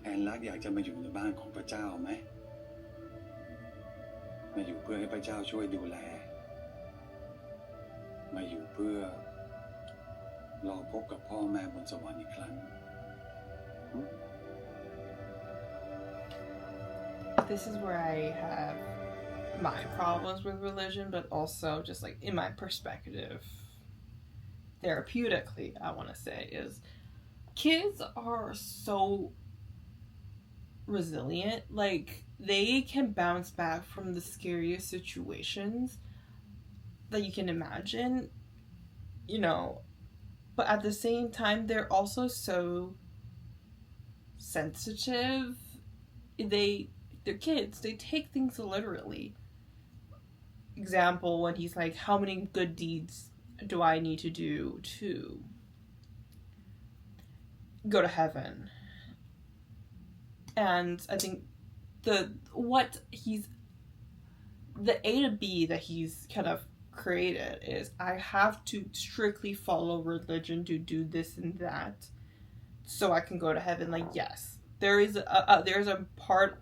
แทนรักอยากจะมาอยู่ในบ้านของพระเจ้าไหม มาอยู่เพื่อให้พระเจ้าช่วยดูแล มาอยู่เพื่อรอพบกับพ่อแม่บนสวรรค์อีกครั้ง This is where I have my problems with religion, but also just like in my perspective, therapeutically, I want to say is kids are so resilient. Like they can bounce back from the scariest situations that you can imagine, you know, but at the same time, they're also so sensitive. They're kids. They take things literally. Example, when he's like, how many good deeds do I need to do to go to heaven? And I think the A to B that he's kind of created is I have to strictly follow religion to do this and that so I can go to heaven. Like, yes, there's a part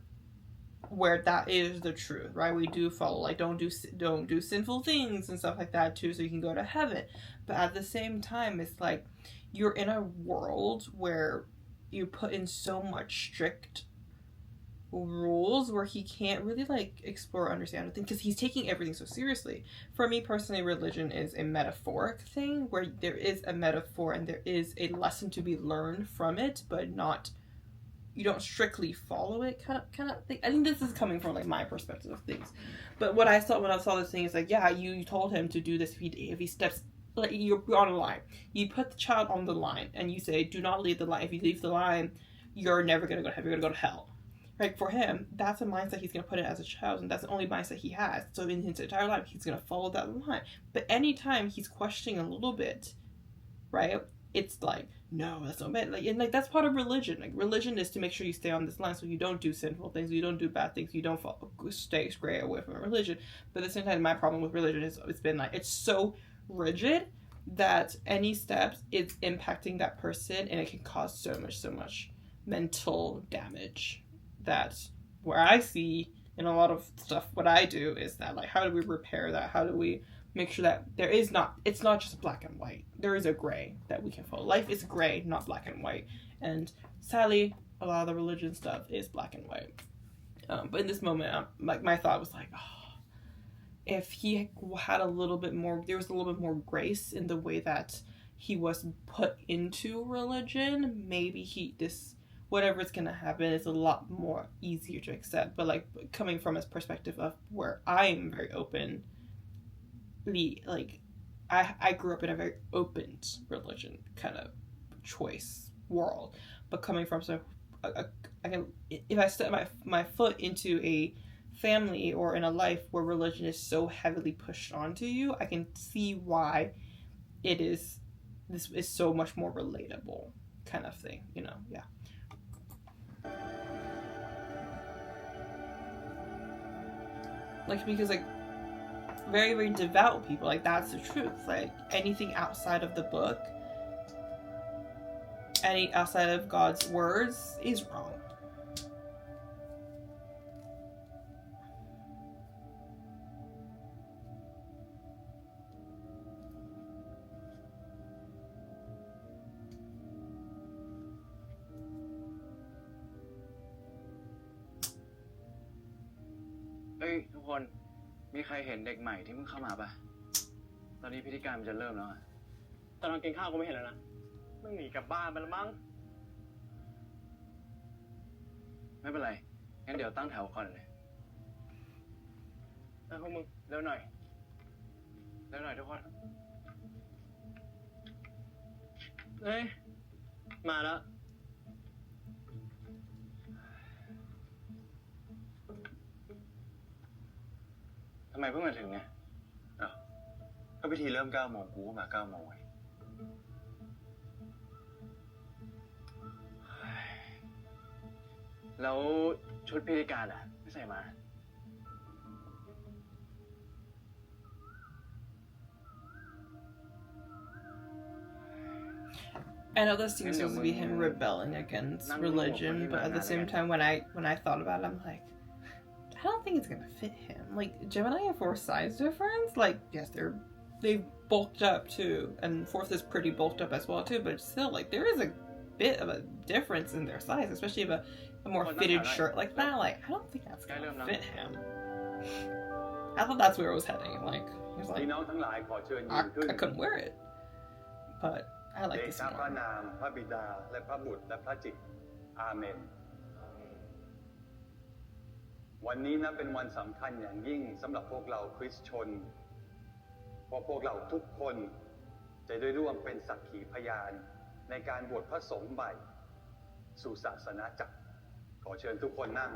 where that is the truth, right? We do follow, like, don't do sinful things and stuff like that too, so you can go to heaven. But at the same time, it's like you're in a world where you put in so much strict rules where he can't really like explore or understand things because he's taking everything so seriously. For me personally, religion is a metaphoric thing where there is a metaphor and there is a lesson to be learned from it, but not, you don't strictly follow it kind of thing. I think this is coming from like my perspective of things. But what I saw when I saw this thing is like, yeah, you told him to do this if he steps, like, you're on a line. You put the child on the line and you say, do not leave the line. If you leave the line, you're never gonna go to heaven, you're gonna go to hell. Right? For him, that's a mindset he's gonna put in as a child, and that's the only mindset he has. So in his entire life, he's gonna follow that line. But anytime he's questioning a little bit, right? It's like, no, that's not bad. Like, and like that's part of religion. Like, religion is to make sure you stay on this line, so you don't do sinful things, you don't do bad things, you don't stray away from religion. But at the same time, my problem with religion is it's been like it's so rigid that any steps is impacting that person, and it can cause so much mental damage. That's where I see in a lot of stuff what I do is that, like, how do we repair that? How do we make sure that it's not just black and white. There is a gray that we can follow. Life is gray, not black and white. And sadly, a lot of the religion stuff is black and white. But in this moment, like, my thought was like, oh, if he had a little bit more, there was a little bit more grace in the way that he was put into religion, maybe whatever's gonna happen is a lot more easier to accept. But like, coming from his perspective of where I'm very openly, like, I grew up in a very open religion kind of choice world. But coming from if I step my foot into a family or in a life where religion is so heavily pushed onto you, I can see why this is so much more relatable kind of thing, yeah. Like, because like very, very devout people, like, that's the truth. Like, anything outside of the book, outside of God's words is wrong.ทุกคนมีใครเห็นเด็กใหม่ที่เพิ่งเข้ามาปะตอนนี้พิธีการมันจะเริ่มแล้วอะตอนเรากินข้าวก็ไม่เห็นแล้วนะมึงหนีกลับบ้านไปแล้วมั้งไม่เป็นไรงั้นเดี๋ยวตั้งแถวก่อนเลยพวกมึงเร็วหน่อยทุกคนมาแล้วทำไมเพิ่งมาถึงเนี่ยก็พิธีเริ่ม9 โมงกูก็มา9 โมงไงแล้วชุดพิธีการไม่ใส่มา I know this seems to be him rebelling against religion, but at the same time, when I thought about it, I'm like, I don't think it's gonna fit him. Like, Gemini and Fourth size difference, like, yes, they've bulked up too, and Fourth is pretty bulked up as well too, but still, like, there is a bit of a difference in their size, especially if a more fitted shirt like that. Like, I don't think that's gonna fit him. I thought that's where it was heading. Like, he was like, I couldn't wear it, but I like this one. พระนามพระบิดาและพระบุตรและพระจิตอาเมนวันนี้นะเป็นวันสำคัญอย่างยิ่งสำหรับพวกเราคริสต์ชนเพราะพวกเราทุกคนจะได้ร่วมเป็นสักขีพยานในการบวชพระสงฆ์ใหม่สู่ศาสนาจักรขอเชิญทุกคนนั่ง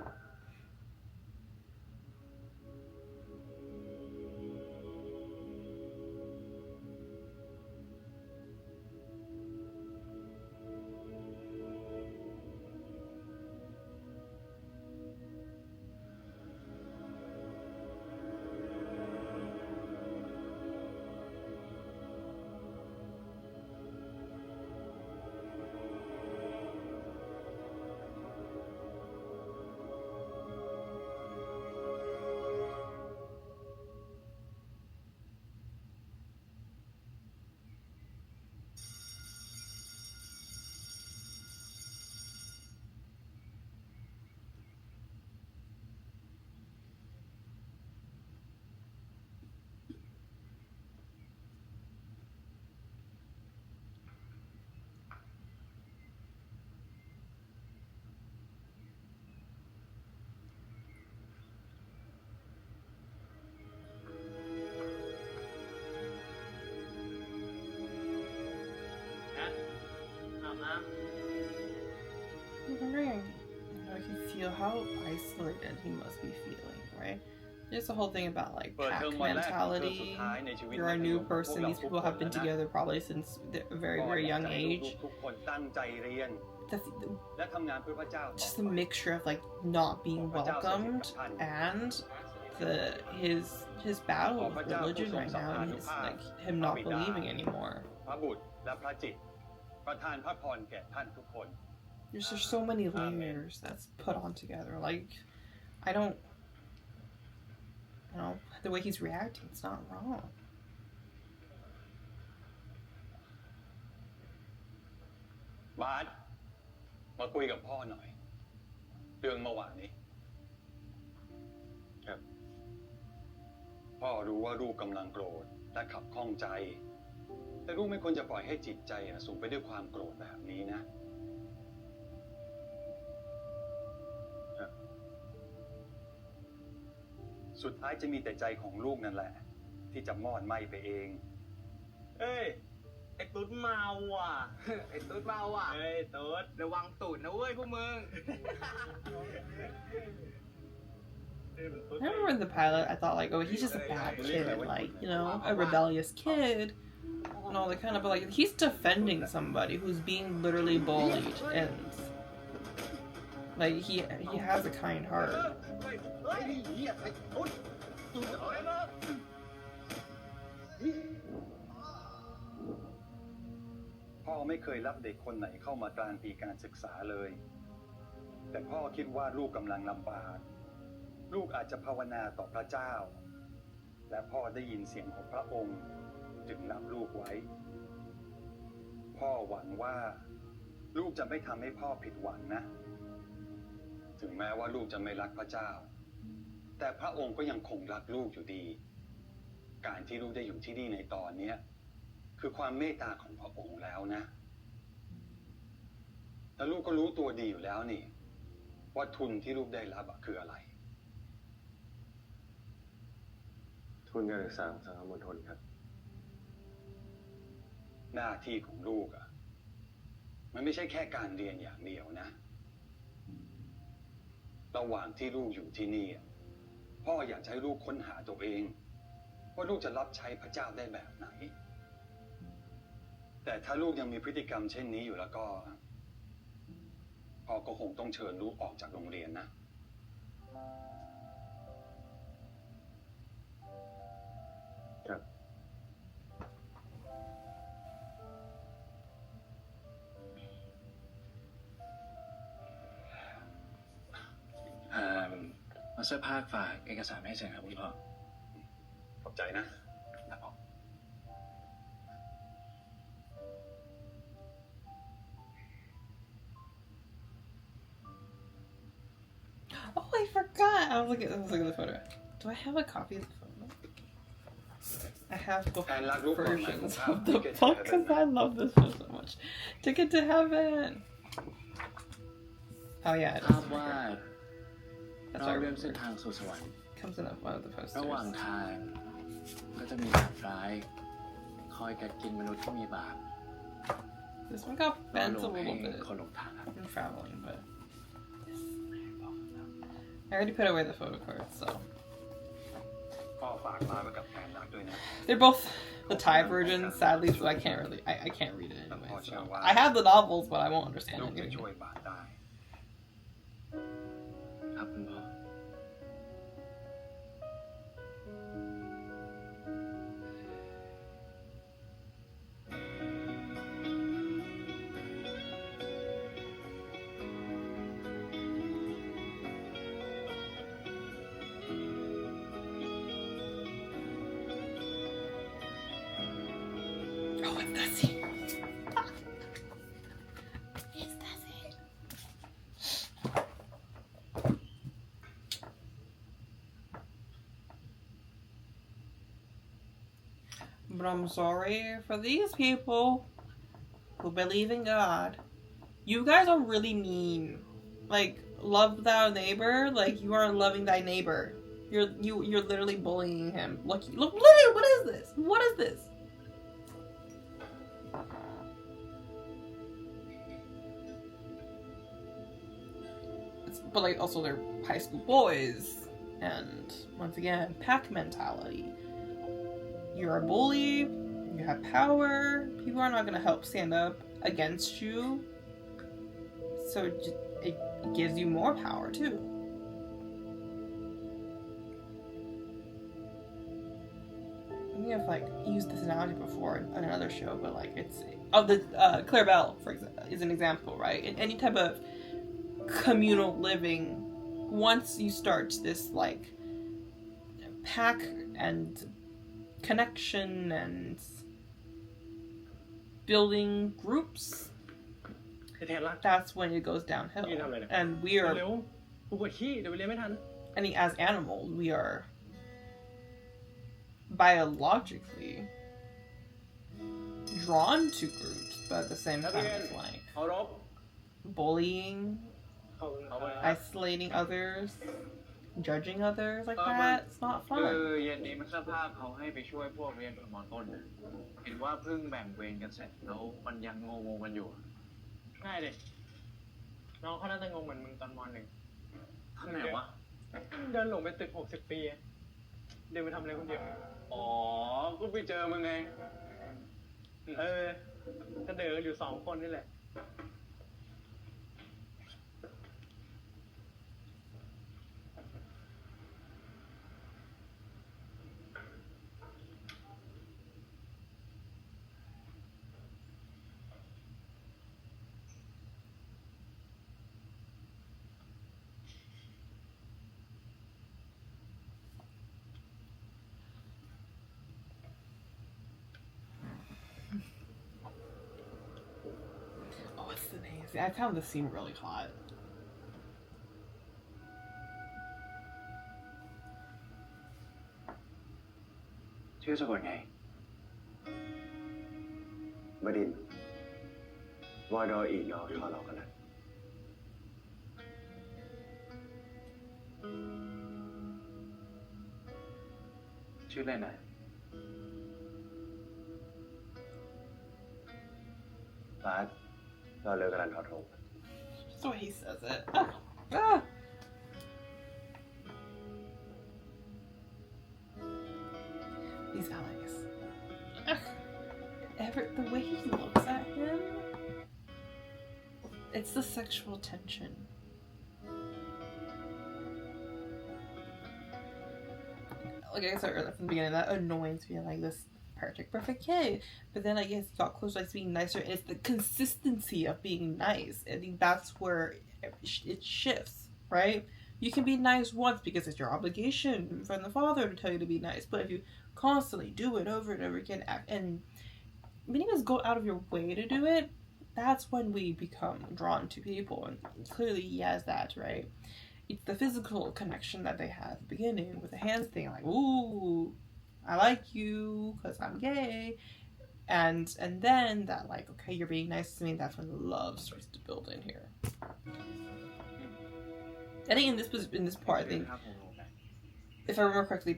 I'm wondering, I can feel how isolated he must be feeling, right? There's the whole thing about like pack mentality. You're a new person. These people have been together probably since a very, very young age. Just the mixture of like not being welcomed and his battle with religion right now, and his like him not believing anymore. There's just so many layers that's put on together. Like, I don't, you know, the way he's reacting, it's not wrong. บาสมาคุยกับพ่อหน่อย เรื่องเมื่อวานนี้ครับพ่อรู้ว่าลูกกำลังโกรธและขับข้องใจ แต่ลูกไม่ควรจะปล่อยให้จิตใจสูงไปด้วยความโกรธแบบนี้นะ สุดท้ายจะมีแต่ใจของลูกนั่นแหละที่จะมอดไหม้ไปเองเอ้ยไอ้ตุ๊ดเมาว่ะไอ้ตุ๊ดเมาว่ะเอ้ยตุ๊ดระวังตูดนะเว้ยพวกมึง I remember in the pilot, I thought like, oh, he's just a bad kid, like, you know, a rebellious kid, and all that kind of, but like, he's defending somebody who's being literally bullied, and like, he has a kind heart. พ่อไม่เคยรับเด็กคนไหนเข้ามากลางปีการศึกษาเลย แต่พ่อคิดว่าลูกกำลังลำบาก ลูกอาจจะภาวนาต่อพระเจ้า และพ่อได้ยินเสียงของพระองค์จึงรับลูกไว้ พ่อหวังว่าลูกจะไม่ทำให้พ่อผิดหวังนะ ถึงแม้ว่าลูกจะไม่รักพระเจ้า แต่พระองค์ก็ยังคงรักลูกอยู่ดี การที่ลูกได้อยู่ที่นี่ในตอนนี้คือความเมตตาของพระองค์แล้วนะ แล้วลูกก็รู้ตัวดีอยู่แล้วนี่ว่าทุนที่ลูกได้รับคืออะไร ทุนการศึกษาของสังคมมณฑลครับ หน้าที่ของลูกมันไม่ใช่แค่การเรียนอย่างเดียวนะ ระหว่างที่ลูกอยู่ที่นี่พ่ออยากให้ลูกค้นหาตัวเองว่าลูกจะรับใช้พระเจ้าได้แบบไหน แต่ถ้าลูกยังมีพฤติกรรมเช่นนี้อยู่แล้วก็พ่อก็คงต้องเชิญลูกออกจากโรงเรียนนะครับมาช่วยภาคฝากเอกสารให้เสร็จครับคุณพ่อขอบใจนะ Oh, I forgot. I was looking at the photo. Do I have a copy of the photo? I have both versions of the book because I love this book so much. Ticket to Heaven. Oh yeah, it is. That's our comes in one of the posters. ระหว่างทางก็จะมีสัตว์ร้ายคอยกัดกินมนุษย์ที่มีบาป This one got bent a little bit คนหลงทางครับ in traveling, but I already put away the photo cards, so. พ่อฝากมาไว้กับแฟนรักด้วยนะ They're both the Thai version, sadly, so I can't really, I can't read it anyway. So. I have the novels, but I won't understand ลูกจะ anything. ช่วยบาสได้ ครับคุณพ่อ Oh, it's that scene. It's that scene. But I'm sorry for these people who believe in God. You guys are really mean. Like, love thy neighbor, like you are loving thy neighbor. You're literally bullying him. Look, literally, what is this? What is this? but like also they're high school boys, and once again, pack mentality. You're a bully, you have power, people are not going to help stand up against you, so it gives you more power too. I think I've like used this analogy before in another show, but like it's Claire Bell, for example, is an example, right? In any type of communal living, once you start this like pack and connection and building groups, that's when it goes downhill. And we are, I mean, as animals, we are biologically drawn to groups, but at the same time, it's like bullying, isolating others, judging others like that. It's not fun. เย็นนี้มันสภาพเขาให้ไปช่วยพวกเรียนมอต้นนะเห็นว่าเพิ่งแบ่งเวรกันเสร็จแล้วมันยังงงกันอยู่ง่ายดิน้องเขาน่าจะงงเหมือนมึงตอนม.1 ข้างไหนวะเดินหลงไปตึก60 ปีเดินไปทำอะไรคนเดียวอ๋อก็ไปเจอมึงไงก็เดินอยู่2 คนนี่แหละ I found this scene really hot. ชื่อสะกดไงบดินทร์วอดออีดอทอรอกันนะชื่อเล่นอะไรบาสรอเลิกกันทอทง That's the way he says it. Ah. These Alex. The way he looks at him, it's the sexual tension. Like I said earlier from the beginning, that annoys me, like this perfect kid, but then I guess he got closer, like being nicer, and it's the consistency of being nice. I think that's where it shifts, right? You can be nice once because it's your obligation from the father to tell you to be nice, but if you constantly do it over and over again, and many of us go out of your way to do it, that's when we become drawn to people, and clearly he has that, right? It's the physical connection that they had at the beginning with the hands thing, like, ooh, I like you because I'm gay, and then that like, okay, you're being nice to me, that's when love starts to build in here. I think in this part, I think, if I remember correctly,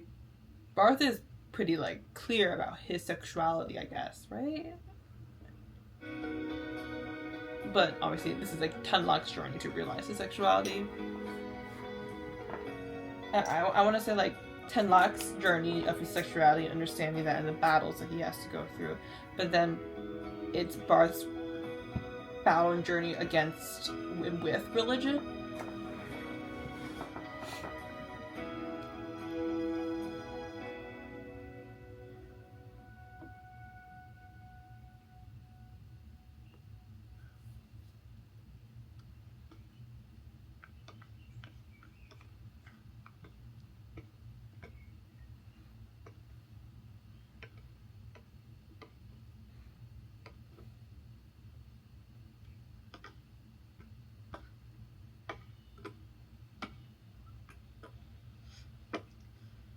Barth is pretty like clear about his sexuality, I guess, right? But obviously this is like Tenlok's journey to realize his sexuality. I want to say like Tenlok's journey of his sexuality and understanding that and the battles that he has to go through. But then it's Barth's battle and journey against and with religion.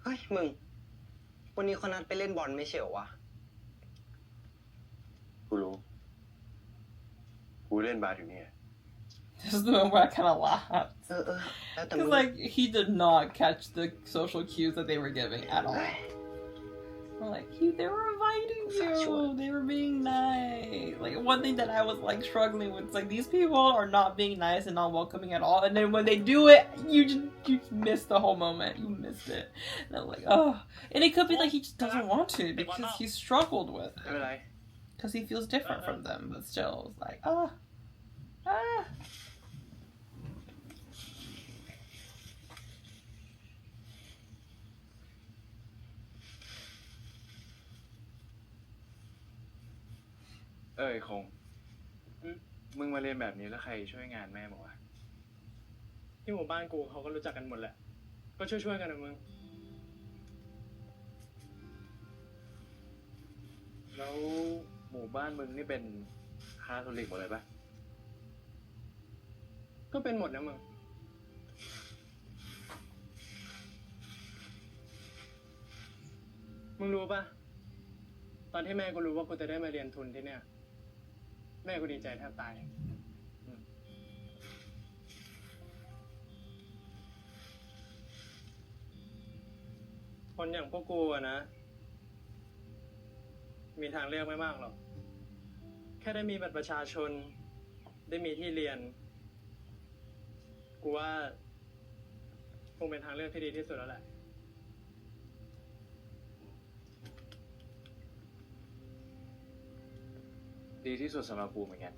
เฮ้ยมึงวันนี้เขานัดไปเล่นบอลไม่ใช่เหรอวะกูรู้กูเล่นบาสอยู่เนี่ย This is the moment where I kind of laughed. Because like he did not catch the social cues that they were giving at all. We're like, they were inviting you. They were being nice. Like, one thing that I was like struggling with. It's like these people are not being nice and not welcoming at all, and then when they do it, you miss the whole moment. You missed it, and I'm like, oh. And it could be like he just doesn't want to because he struggled with it, because he feels different from them. But still, it's like, ah. ไอ้คงมึงมาเรียนแบบนี้แล้วใครช่วยงานแม่มึงวะ ที่หมู่บ้านกูเขาก็รู้จักกันหมดแหละ ก็ช่วยๆกันนะมึง แล้วหมู่บ้านมึงนี่เป็นคาทอลิกหมดเลยปะ ก็เป็นหมดนะมึง มึงรู้ปะตอนที่แม่กูรู้ว่ากูจะได้มาเรียนทุนที่เนี่ย แม่กูดีใจแทบตายคนอย่างพวกกูอะนะ มีทางเลือกไม่มากหรอก แค่ได้มีบัตรประชาชน ได้มีที่เรียน กูว่าคงเป็นทางเลือกที่ดีที่สุดแล้วแหละ ดีที่สุดสำหรับกูเหมือนกัน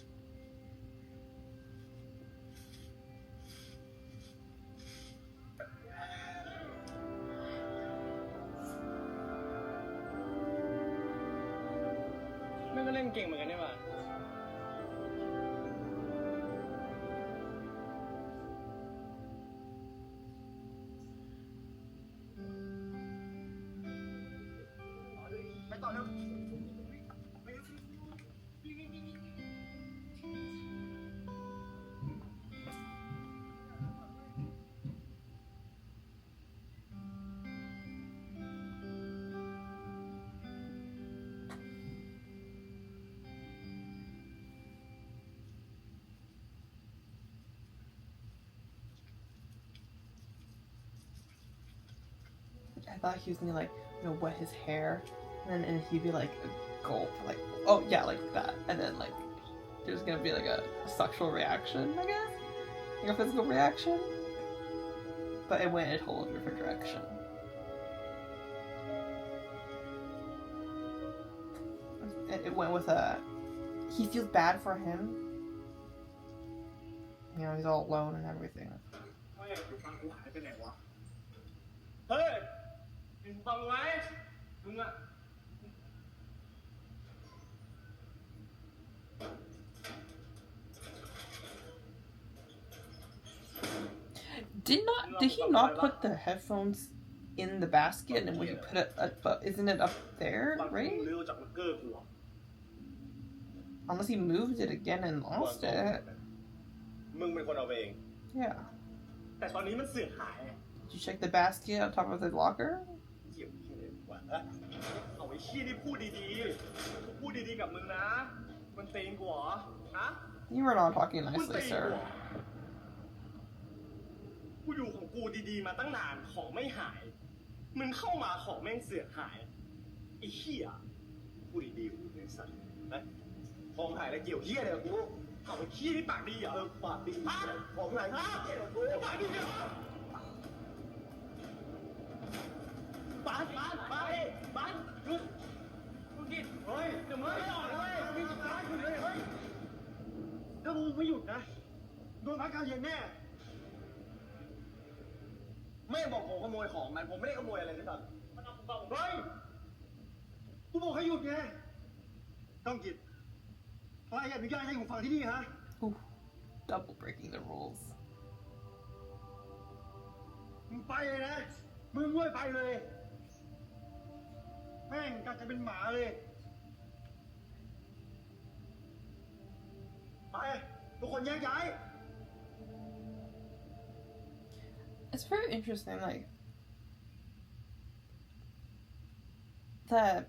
แม่ก็เล่นเก่งเหมือนกันนี่หว่า ไปต่อเร็ว I thought he was gonna like, wet his hair, and he'd be like a gulp, like, oh yeah, like that, and then like there's gonna be like a sexual reaction, I guess, like a physical reaction, but it went a whole different direction. It went with he feels bad for him, he's all alone and everything. เฮ้ยมึงฟังไว้มึงอะ Did he not put the headphones in the basket and when he put it up, isn't it up there, right? Unless he moved it again and lost it. มึงเป็นคนเอาเอง Yeah. แต่ตอนนี้มันเสื่อมหาย Did you check the basket on top of the locker? เกี่ยวที่เลยว่าเอาไอ้ขี้นี่พูดดีๆพูดดีๆกับมึงนะ มันเตงกูเหรอฮะ You were not talking nicely, sir. กูอยู่ของกูดีๆมาตั้งนานของไม่หาย มึงเข้ามาของแม่งเสื่อมหายไอ้เหี้ยพูดดีๆกูไอ้สัตว์นะของหายแล้วเกี่ยวเหี้ยเลยกูเอาไอ้ขี้นี่ปากดีเหรอปากดีของหายครับกูปากดีเหรอบ้านหยุดมึงกินเฮ้ยเดี๋ยวมึงไม่ออกเลยมึงจะตายอยู่เลยเฮ้ยถ้ามึงไม่หยุดนะโดนพักการเรียนแน่แม่บอกผมขโมยของมันผมไม่ได้ขโมยอะไรเลยสัตว์มันเอาผมเฮ้ยกูบอกให้หยุดไงต้องกินใครอนุญาตให้ผมฟังที่นี่ฮะ Double breaking the rules. มึงไปเลยนะมึงด้วยไปเลยแม่งกัดจะเป็นหมาเลยไปทุกคนแยกย้าย It's very interesting, like that.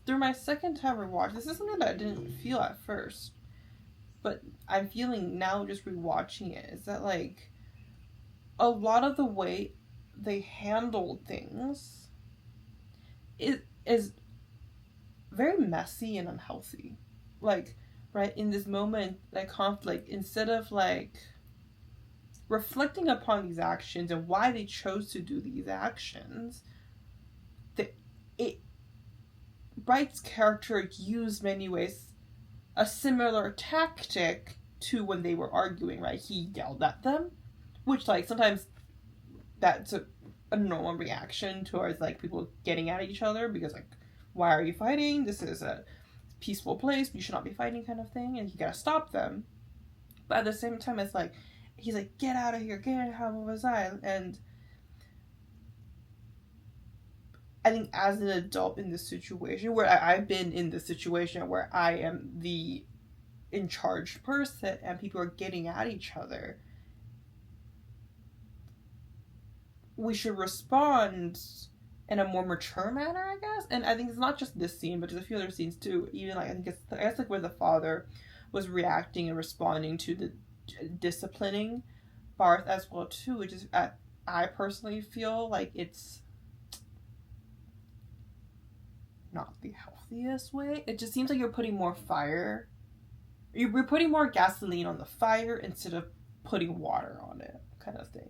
Through my second time rewatch, this is something that I didn't feel at first, but I'm feeling now just rewatching it, is that like a lot of the way they handled things, is very messy and unhealthy. Like, right, in this moment, like, conflict, instead of, like, reflecting upon these actions and why they chose to do these actions, Bright's character used many ways a similar tactic to when they were arguing, right? He yelled at them, which, like, sometimes that's a normal reaction towards, like, people getting at each other, because, like, why are you fighting? This is a peaceful place. You should not be fighting, kind of thing, and you gotta stop them. But at the same time, it's like, he's like, get out of here, get out of was I? And I think as an adult in this situation, where I've been in this situation where I am the in charge person and people are getting at each other, we should respond in a more mature manner, I guess. And I think it's not just this scene, but there's a few other scenes too. Even like, I guess like where the father was reacting and responding to the disciplining Barth as well too, which is, I personally feel like it's not the healthiest way. It just seems like you're putting more fire. You're putting more gasoline on the fire instead of putting water on it, kind of thing.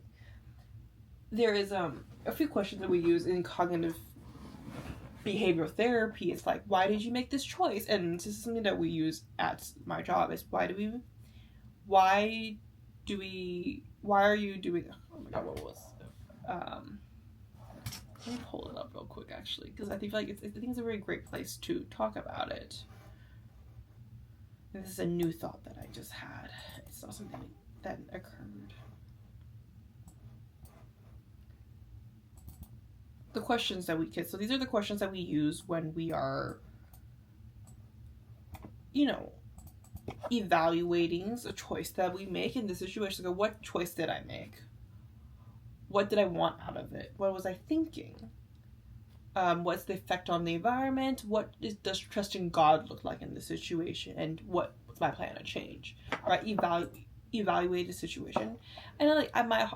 There is a few questions that we use in cognitive behavioral therapy. It's like, why did you make this choice? And this is something that we use at my job. Is why are you doing? Oh my god, what was? Let me pull it up real quick, actually, because I think it's a very great place to talk about it. And this is a new thought that I just had. It's not something that occurred. The questions that so these are the questions that we use when we are, evaluating a choice that we make in this situation. So what choice did I make? What did I want out of it? What was I thinking? What's the effect on the environment? What does trusting God look like in this situation? And what's my plan to change? Right? Evaluate the situation. And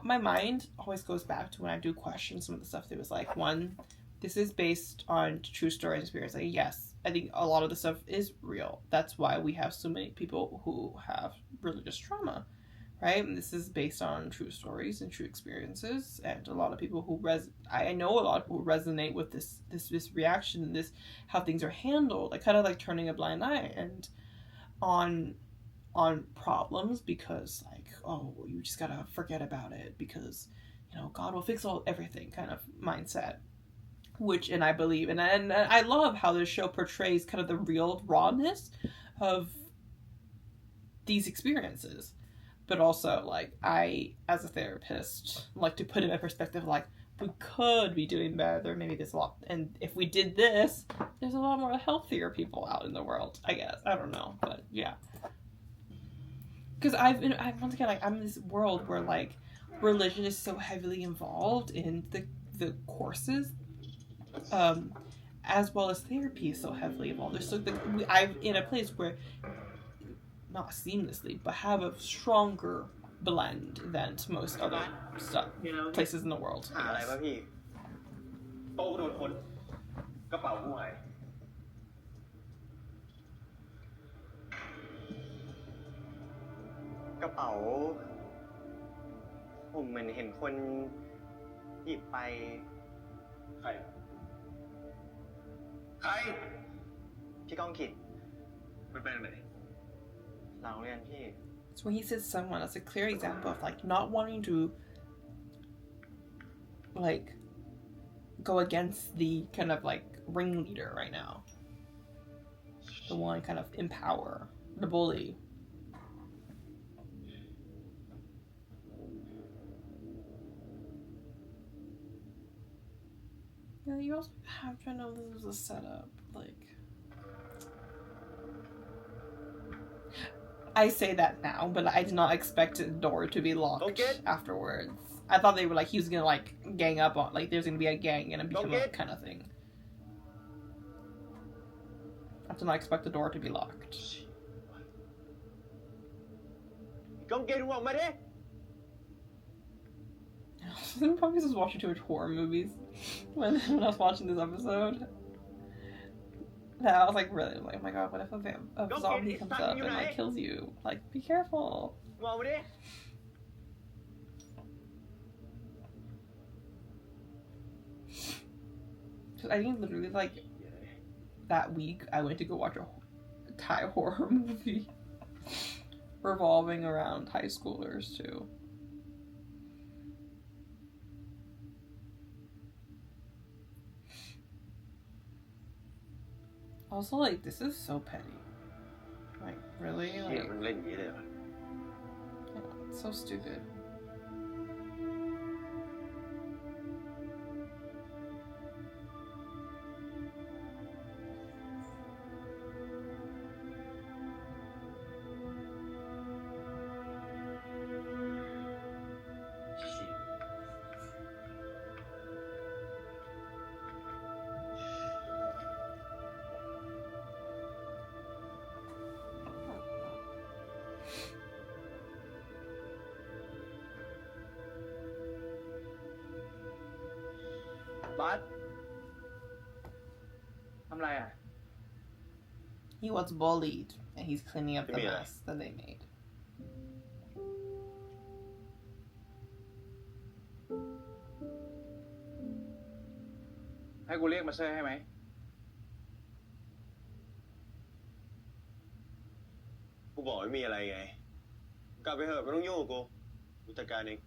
my mind always goes back to when I do question some of the stuff that was like, one, this is based on true story and experience. Like, yes, I think a lot of the stuff is real. That's why we have so many people who have religious trauma, right? And this is based on true stories and true experiences, and a lot of people who I know a lot of people who resonate with this reaction and this how things are handled, like kind of like turning a blind eye and on problems because like, oh, you just gotta forget about it because God will fix everything kind of mindset. Which, and I believe, and I love how this show portrays kind of the real rawness of these experiences. But also, like, I, as a therapist, like to put it in perspective, like, we could be doing better, maybe there's a lot, and if we did this, there's a lot more healthier people out in the world, I guess. I don't know, but yeah. Because once again, like, I'm in this world where, like, religion is so heavily involved in the courses, as well as therapy is so heavily involved. I'm in a place where, not seamlessly, but have a stronger blend than most other places in the world. หาอะไรวะพี่โต๊ะโดนคนกระเป๋ากูหายกระเป๋าผมเหมือนเห็นคนหยิบไปใครพี่ก้องกิจมันเป็นไหน So when he says someone, that's a clear example of like not wanting to like go against the kind of like ringleader right now. The one kind of empower, the bully. Yeah, you also have to know this was a setup, like. I say that now, but I did not expect the door to be locked afterwards. I thought they were like, he was gonna like gang up on, like there's gonna be a gang and become a kind of thing. I did not expect the door to be locked. I'm probably just watching too much horror movies when I was watching this episode. that I was like, really, like, oh my god, what if a zombie comes up and like kills you? Like, be careful. มองไปดิ Cause I think literally like that week I went to go watch a Thai horror movie revolving around high schoolers too. Also, like, this is so petty. Like, really? เหี้ย Like, มันเล่นอย่างนี้เลยเหรอ yeah, it's so stupid. Bud ทำไรอ่ะ He was bullied, and he's cleaning up the Yeah. mess that they made. ให้กูเรียกมาเซอร์ให้ไหม กูบอกไม่มีอะไรไง กลับไปเถอะไม่ต้องยุ่งกับกู กูจัดการเอง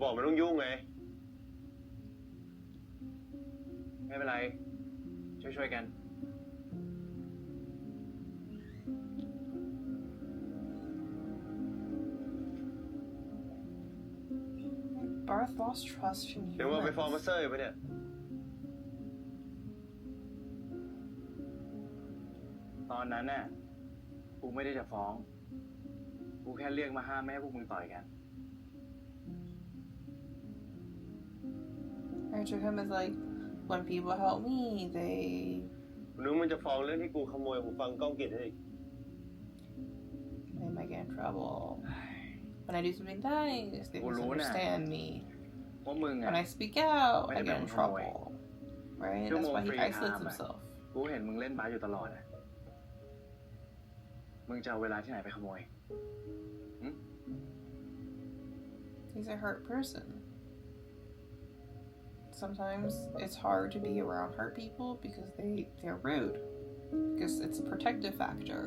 บอกไม่ต้องยุ่งไง ไม่เป็นไร ช่วยๆกัน Barth lost trust in เดี๋ยวมึงไปฟ้องมา humans. เซอร์ไปเนี่ย ตอนนั้นน่ะ กูไม่ได้จะฟ้อง กูแค่เรียกมาห้ามไม่ให้พวกมึงต่อยกัน I took him as like, when people help me, they นึกมึงจะฟ้องเรื่องที่กูขโมยหูฟังก้องกิจให้อีก might get in trouble. When I do something nice, they กูรู้นะ misunderstand me. ว่ามึงอ่ะ When I speak out, Wait I a get in minute, trouble. Right? Two That's more why he free isolates time, himself. กูเห็นมึงเล่นบาสอยู่ตลอดอ่ะ มึงจะเอาเวลาที่ไหนไปขโมย He's a hurt person. Sometimes it's hard to be around hurt people because they're rude. Because it's a protective factor.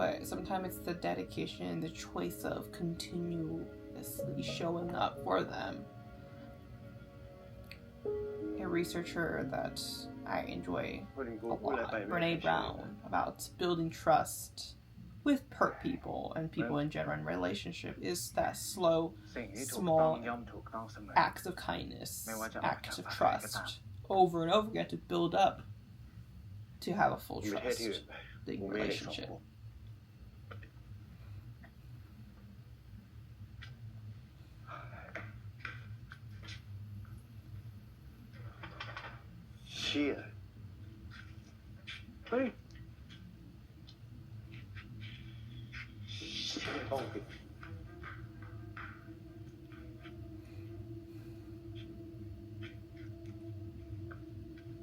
But sometimes it's the dedication, the choice of continuously showing up for them. A researcher that I enjoy คนอื่นกู a พูดอะไร lot, ไปไม่ Brene ได้เชื่อ Brown, about building trust with hurt people and people in general in relationship is that slow, สิ่งที่ถูกต้อง small ย่อมถูกต้องเสมอ acts of kindness, ไม่ว่าจะออก acts จาก of ภายในก็ตาม trust over and over again to build up to have a full อยู่ประเทศที่อื่น trust ไป the กูไม่ได้เด็กสอง relationship. คนเชี่ย เฮ้ย ต้องปิด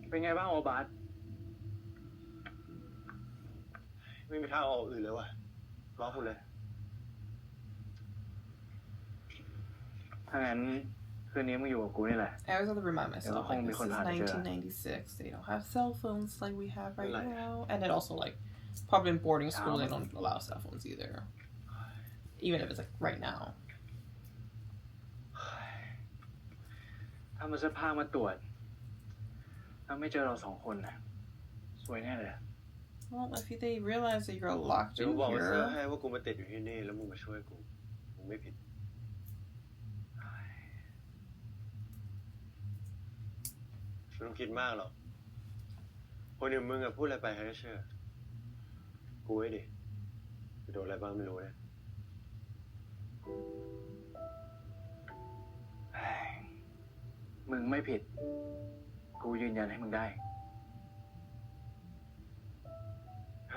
เป็นไงบ้างโอบาส ไม่มีทางออกอื่นเลยว่ะรอคุณเลย ถ้างั้นคืนนี้มึงอยู่กับกูนี่แหละ I always have to remind myself, like, Kung this is may kontak siya. 1996. They don't have cell phones like we have right now. And then also, like, probably in boarding school, they don't allow cell phones either. Even if it's, like, right now. ถ้ามันเสื้อผ้ามาตรวจถ้าไม่เจอเราสองคนน่ะสวยแน่เลย Well, if they realize that you're locked เดี๋ยวกู in บอกมาเซอร์ here, ให้ว่ากูมาติดอยู่ที่นี่แล้วมึงมาช่วยกูมึงไม่ผิด ไม่ต้องคิดมากหรอกคนอย่างมึงอะพูดอะไรไปใครก็เชื่อ กูไว้ดิจะโดนอะไรบ้างไม่รู้นะ มึงไม่ผิด กูยืนยันให้มึงได้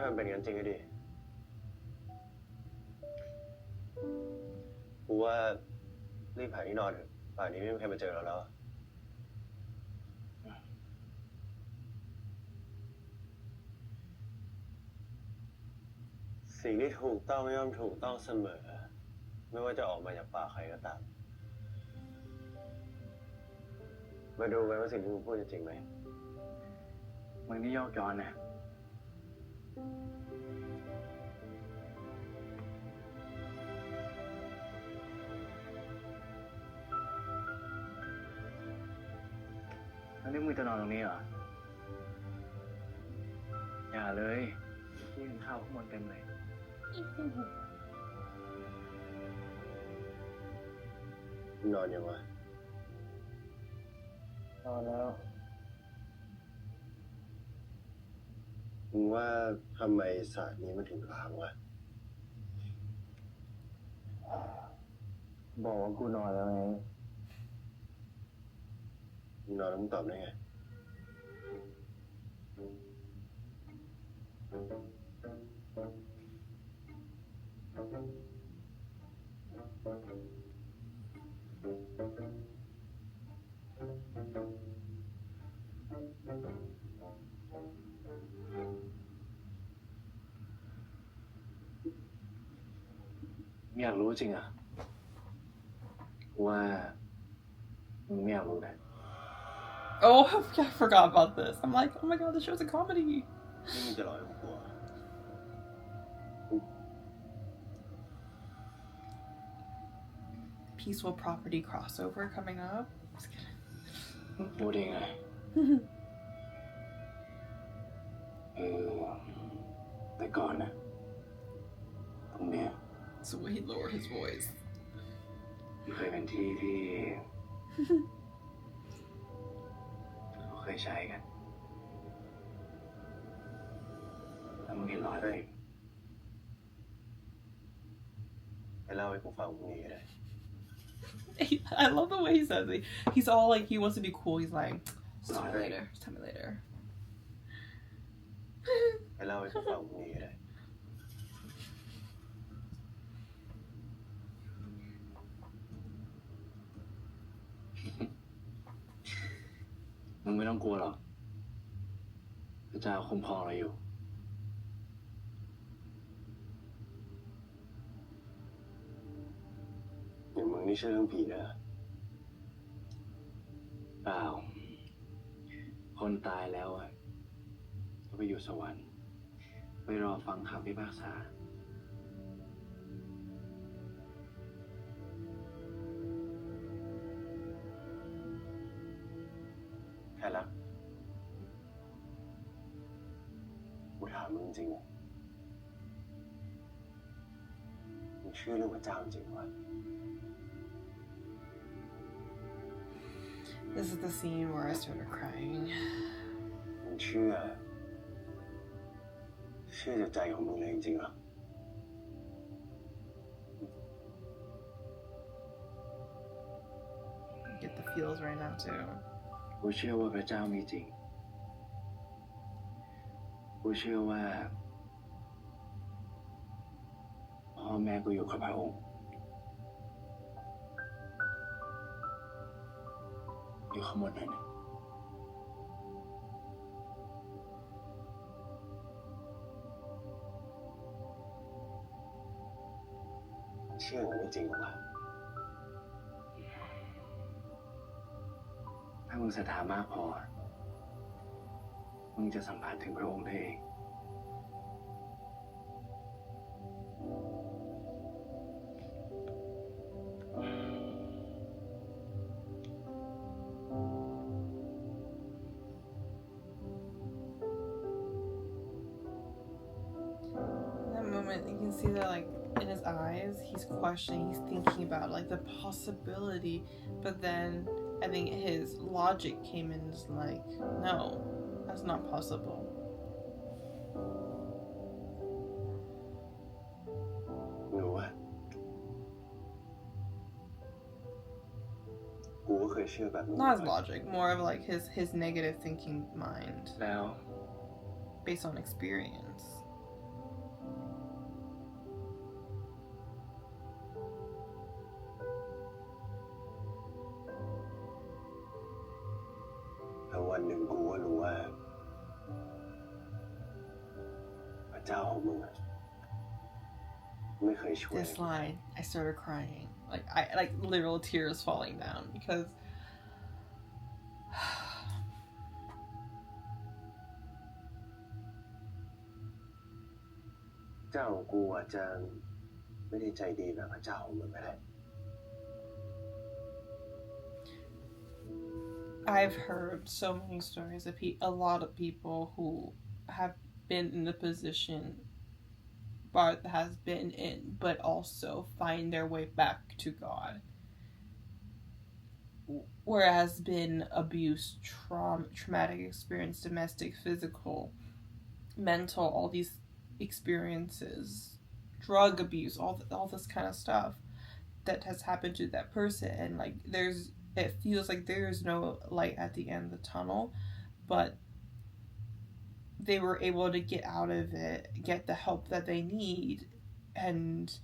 ให้มันเป็นงั้นจริงก็ดีกูว่ารีบหาที่นอนเถอะป่านนี้ไม่มีใครมาเจอเราแล้วสิ่งที่ถูกต้องย่อมถูกต้องเสมอไม่ว่าจะออกมาจากปากใครก็ตามมาดูกันว่าสิ่งที่มึงพูดจะจริงไหมมึงนี่ยอกย้อนนะแล้วนี่มึงจะนอนตรงนี้เหรออย่าเลยที่กินข้าวข้างบนเต็มเลยนอนยังวะนอนแล้วมึงว่าทำไมสระนี้มันถึงร้างวะบอกว่ากูนอนแล้วไงมึงนอนแล้วมึงตอบได้ไงอยากรู้จริงอ่ะว่ามึงไม่อยากรู้นะ Oh, I forgot about this. I'm like, oh my god, the show's a comedy. นี่มึงจะรอให้กูกลัว Peaceful property crossover coming up. Just kidding. รู้ได้ไงแต่ก่อนนะตรงเนี้ย So he lowered his voice. เคยเป็นที่ที่เราเคยใช้กันแล้วมึงเห็นรอยด้วยให้เล่าให้กูฟังพรุ่งนี้ก็ได้ I love the way he says it. He's all like, he wants to be cool. He's like, tell me later. Tell me later. ให้เล่าให้กูฟังพรุ่งนี้ก็ได้มึงไม่ต้องกลัวหรอกพระเจ้าคุ้มครองเราอยู่อย่างมึงนี่เชื่อเรื่องผีนะเปล่าคนตายแล้วอ่ะก็ไปอยู่สวรรค์ไปรอฟังคำพิพากษาแค่รักกูถามมึงจริงๆมึงเชื่อเรื่องพระเจ้าจริงวะ This is the scene where I started crying. มึงเชื่อจากใจของมึงเลยจริงๆเหรอ Get the feels right now too. กูเชื่อว่าพระเจ้ามีจริงกูเชื่อว่าพ่อแม่กูอยู่กับพระองค์อยู่ข้างบนนั่นนะเชื่อมันไม่จริงหรอวะถ้ามึงศรัทธามากพอมึงจะสัมผัสถึงพระองค์ได้เอง In that moment, you can see that, like, in his eyes, he's questioning, he's thinking about, like, the possibility, but then I think his logic came in and is like, no, that's not possible. รู้ว่ากูก็เคยเชื่อแบบนี้ Not his logic, more of like his negative thinking mind แล้ว based on experience. เจ้าของมึงอะไม่เคยช่วย This line, I started crying. I like literal tears falling down because เจ้าของกูอาจจะไม่ได้ใจดีแบบพระเจ้าของมึงก็ได้ I've heard so many stories of a lot of people who have been in the position Barth has been in, but also find their way back to God. Where it has been abuse, traumatic experience, domestic, physical, mental, all these experiences, drug abuse, all this kind of stuff that has happened to that person, and like it feels like there's no light at the end of the tunnel, but they were able to get out of it, get the help that they need, and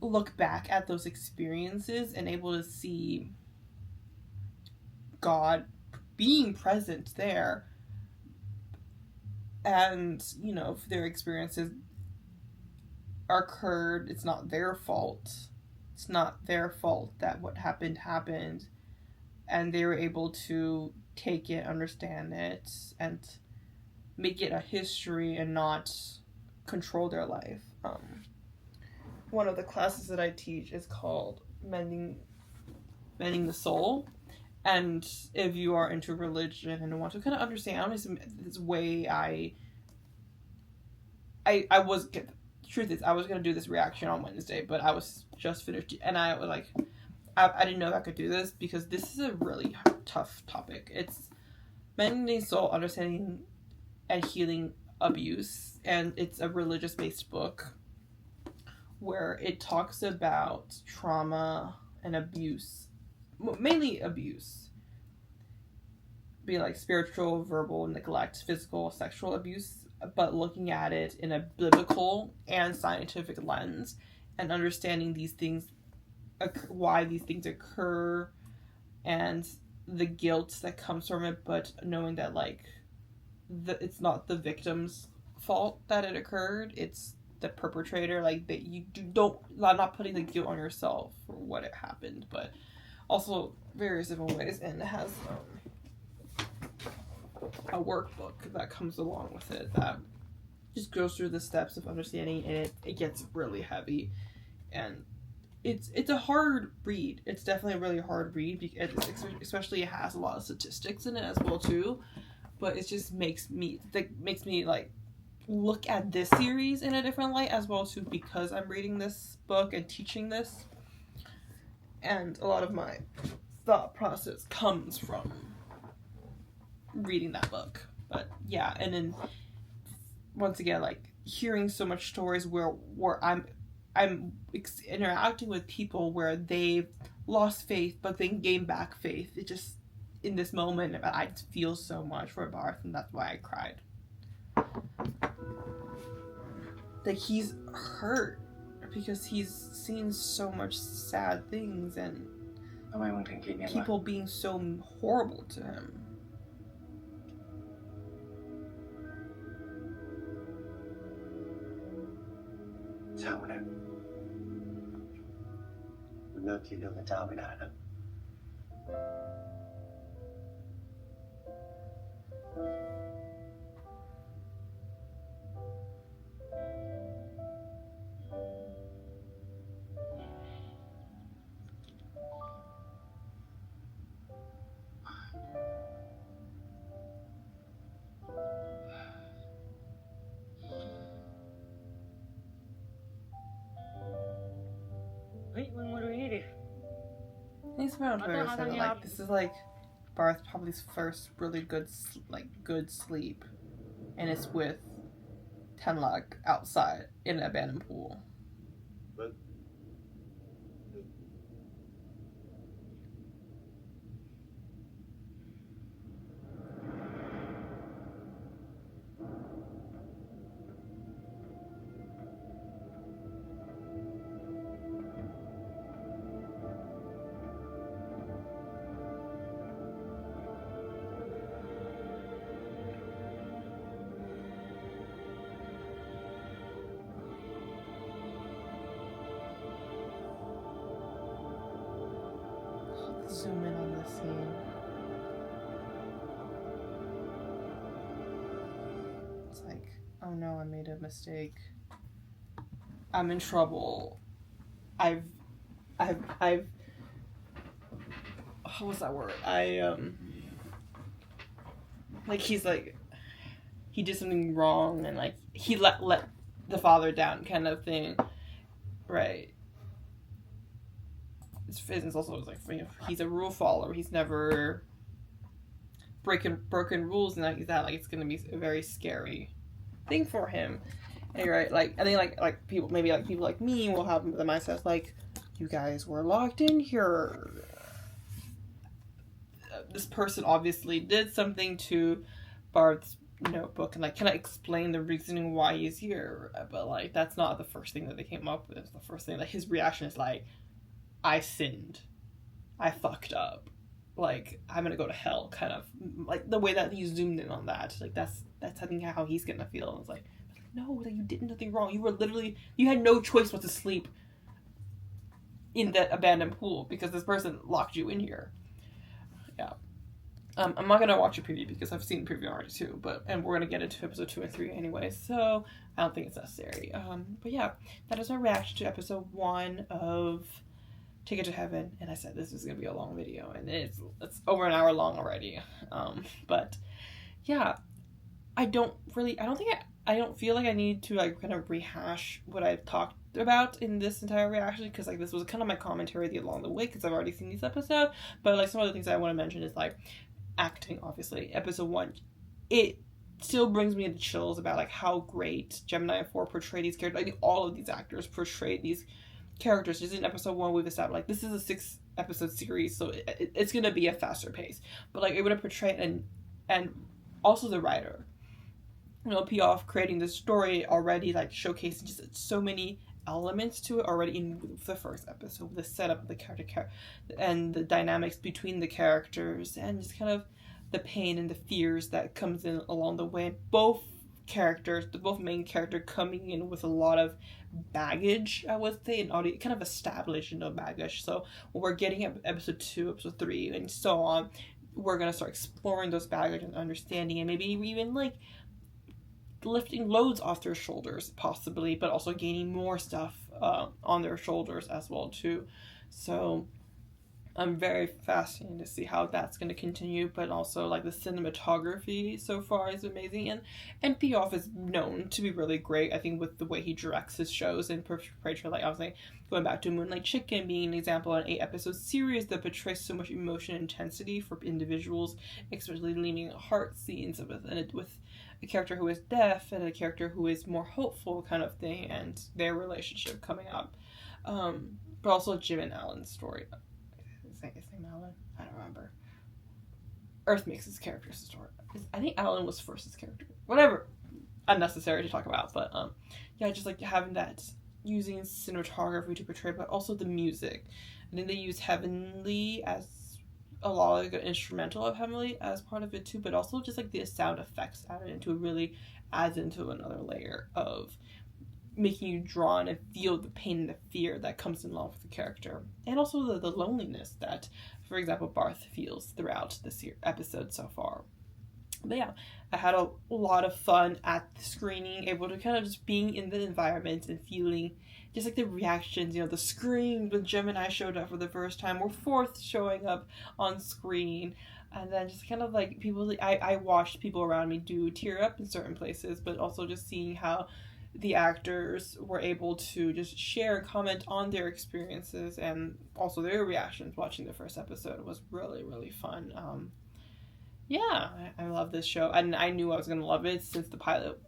look back at those experiences and able to see God being present there. And, you know, if their experiences occurred, it's not their fault. It's not their fault that what happened. And they were able to take it, understand it, and make it a history and not control their life. One of the classes that I teach is called Mending the Soul. And if you are into religion and want to kind of understand this way, I was, truth is, I was going to do this reaction on Wednesday, but I was just finished, and I was like, I didn't know if I could do this because this is a really tough topic. It's Mending the Soul, Understanding and Healing Abuse, and it's a religious-based book where it talks about trauma and abuse, mainly abuse, be like spiritual, verbal, neglect, physical, sexual abuse, but looking at it in a biblical and scientific lens and understanding these things, why these things occur, and the guilt that comes from it, but knowing that like it's not the victim's fault that it occurred, it's the perpetrator, like that you don't, not putting the guilt on yourself for what it happened, but also various different ways. And it has a workbook that comes along with it that just goes through the steps of understanding it. It gets really heavy, and it's a hard read. It's definitely a really hard read, because especially it has a lot of statistics in it as well too. But it just makes me like look at this series in a different light as well too, because I'm reading this book and teaching this, and a lot of my thought process comes from reading that book. But yeah, and then once again, like hearing so much stories where I'm interacting with people where they've lost faith but then gained back faith. It just, in this moment, I just feel so much for Barth, and that's why I cried. Like, he's hurt because he's seen so much sad things and people being so horrible to him. ช่างมันเถอะมันเลิกคิดเรื่องพระเจ้าไปนานแล้ว He's around Twitter said that, like, this is like Barth probably's first really good sleep, and it's with Tenlak outside in an abandoned pool. no, I made a mistake. I'm in trouble. I've what's that word? Like he's like, he did something wrong and like he let the father down kind of thing, right? It's also like, you know, he's a rule follower. He's never broken rules and like that. Like it's gonna be a very scary thing for him. And right, like I think like people maybe like people like me will have the mindset like, you guys were locked in here. This person obviously did something to Barth's notebook and like, can I explain the reasoning why he's here? But like that's not the first thing that they came up with. The first thing, like his reaction is like, I sinned, I fucked up, like I'm gonna go to hell, kind of like the way that he zoomed in on that, like that's I think how he's gonna feel. And it's like, no, like you did nothing wrong. You had no choice but to sleep in that abandoned pool because this person locked you in here. Yeah. I'm not gonna watch a preview because I've seen the preview already too, and we're gonna get into episode 2 and 3 anyway, so I don't think it's necessary. But yeah, that is my reaction to episode 1 of Take It to Heaven, and I said this is gonna be a long video, and it's over an hour long already. But yeah, I don't feel like I need to like kind of rehash what I've talked about in this entire reaction, because like this was kind of my commentary along the way because I've already seen these episodes. But like some other things I want to mention is like acting. Obviously, episode 1, it still brings me the chills about like how great Gemini 4 portrayed these characters. Like all of these actors portrayed these characters. Just in episode 1, we've established like this is a 6-episode series, so it's gonna be a faster pace. But like it would have portrayed and also the writer, you know, Piaf creating this story already, like showcasing just so many elements to it already in the first episode, the setup of the character and the dynamics between the characters and just kind of the pain and the fears that comes in along the way. Both main character coming in with a lot of baggage, I would say, and already kind of established, you know, baggage. So when we're getting episode 2, episode 3, and so on, we're gonna start exploring those baggage and understanding, and maybe even like lifting loads off their shoulders possibly, but also gaining more stuff on their shoulders as well too. So I'm very fascinated to see how that's going to continue, but also like the cinematography so far is amazing, and Piaf is known to be really great, I think, with the way he directs his shows and portrays, like I was like going back to Moonlight Chicken being an example, an 8-episode series that portrays so much emotion and intensity for individuals, especially leaving heart scenes with a character who is deaf and a character who is more hopeful kind of thing, and their relationship coming up. But also Jim and Alan's story. Is his name Alan? I don't remember. Earth makes his character's story. I think Alan was first his character. Whatever. Unnecessary to talk about, but yeah, just like having that, using cinematography to portray, but also the music. I think they use Heavenly as a lot of like an instrumental of Heavenly as part of it too, but also just like the sound effects added into it really adds into another layer of making you drawn and feel the pain and the fear that comes along with the character, and also the loneliness that, for example, Barth feels throughout this episode so far. But yeah, I had a lot of fun at the screening, able to kind of just being in the environment and feeling just like the reactions, you know, the screams when Gemini showed up for the first time, or Fourth showing up on screen, and then just kind of like people, I watched people around me do tear up in certain places, but also just seeing how the actors were able to just share and comment on their experiences and also their reactions watching the first episode was really, really fun. Yeah, I love this show, and I knew I was going to love it since the pilot.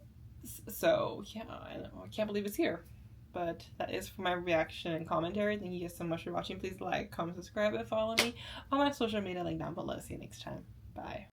So, yeah, I can't believe it's here. But that is for my reaction and commentary. Thank you guys so much for watching. Please like, comment, subscribe, and follow me on my social media link down below. See you next time. Bye.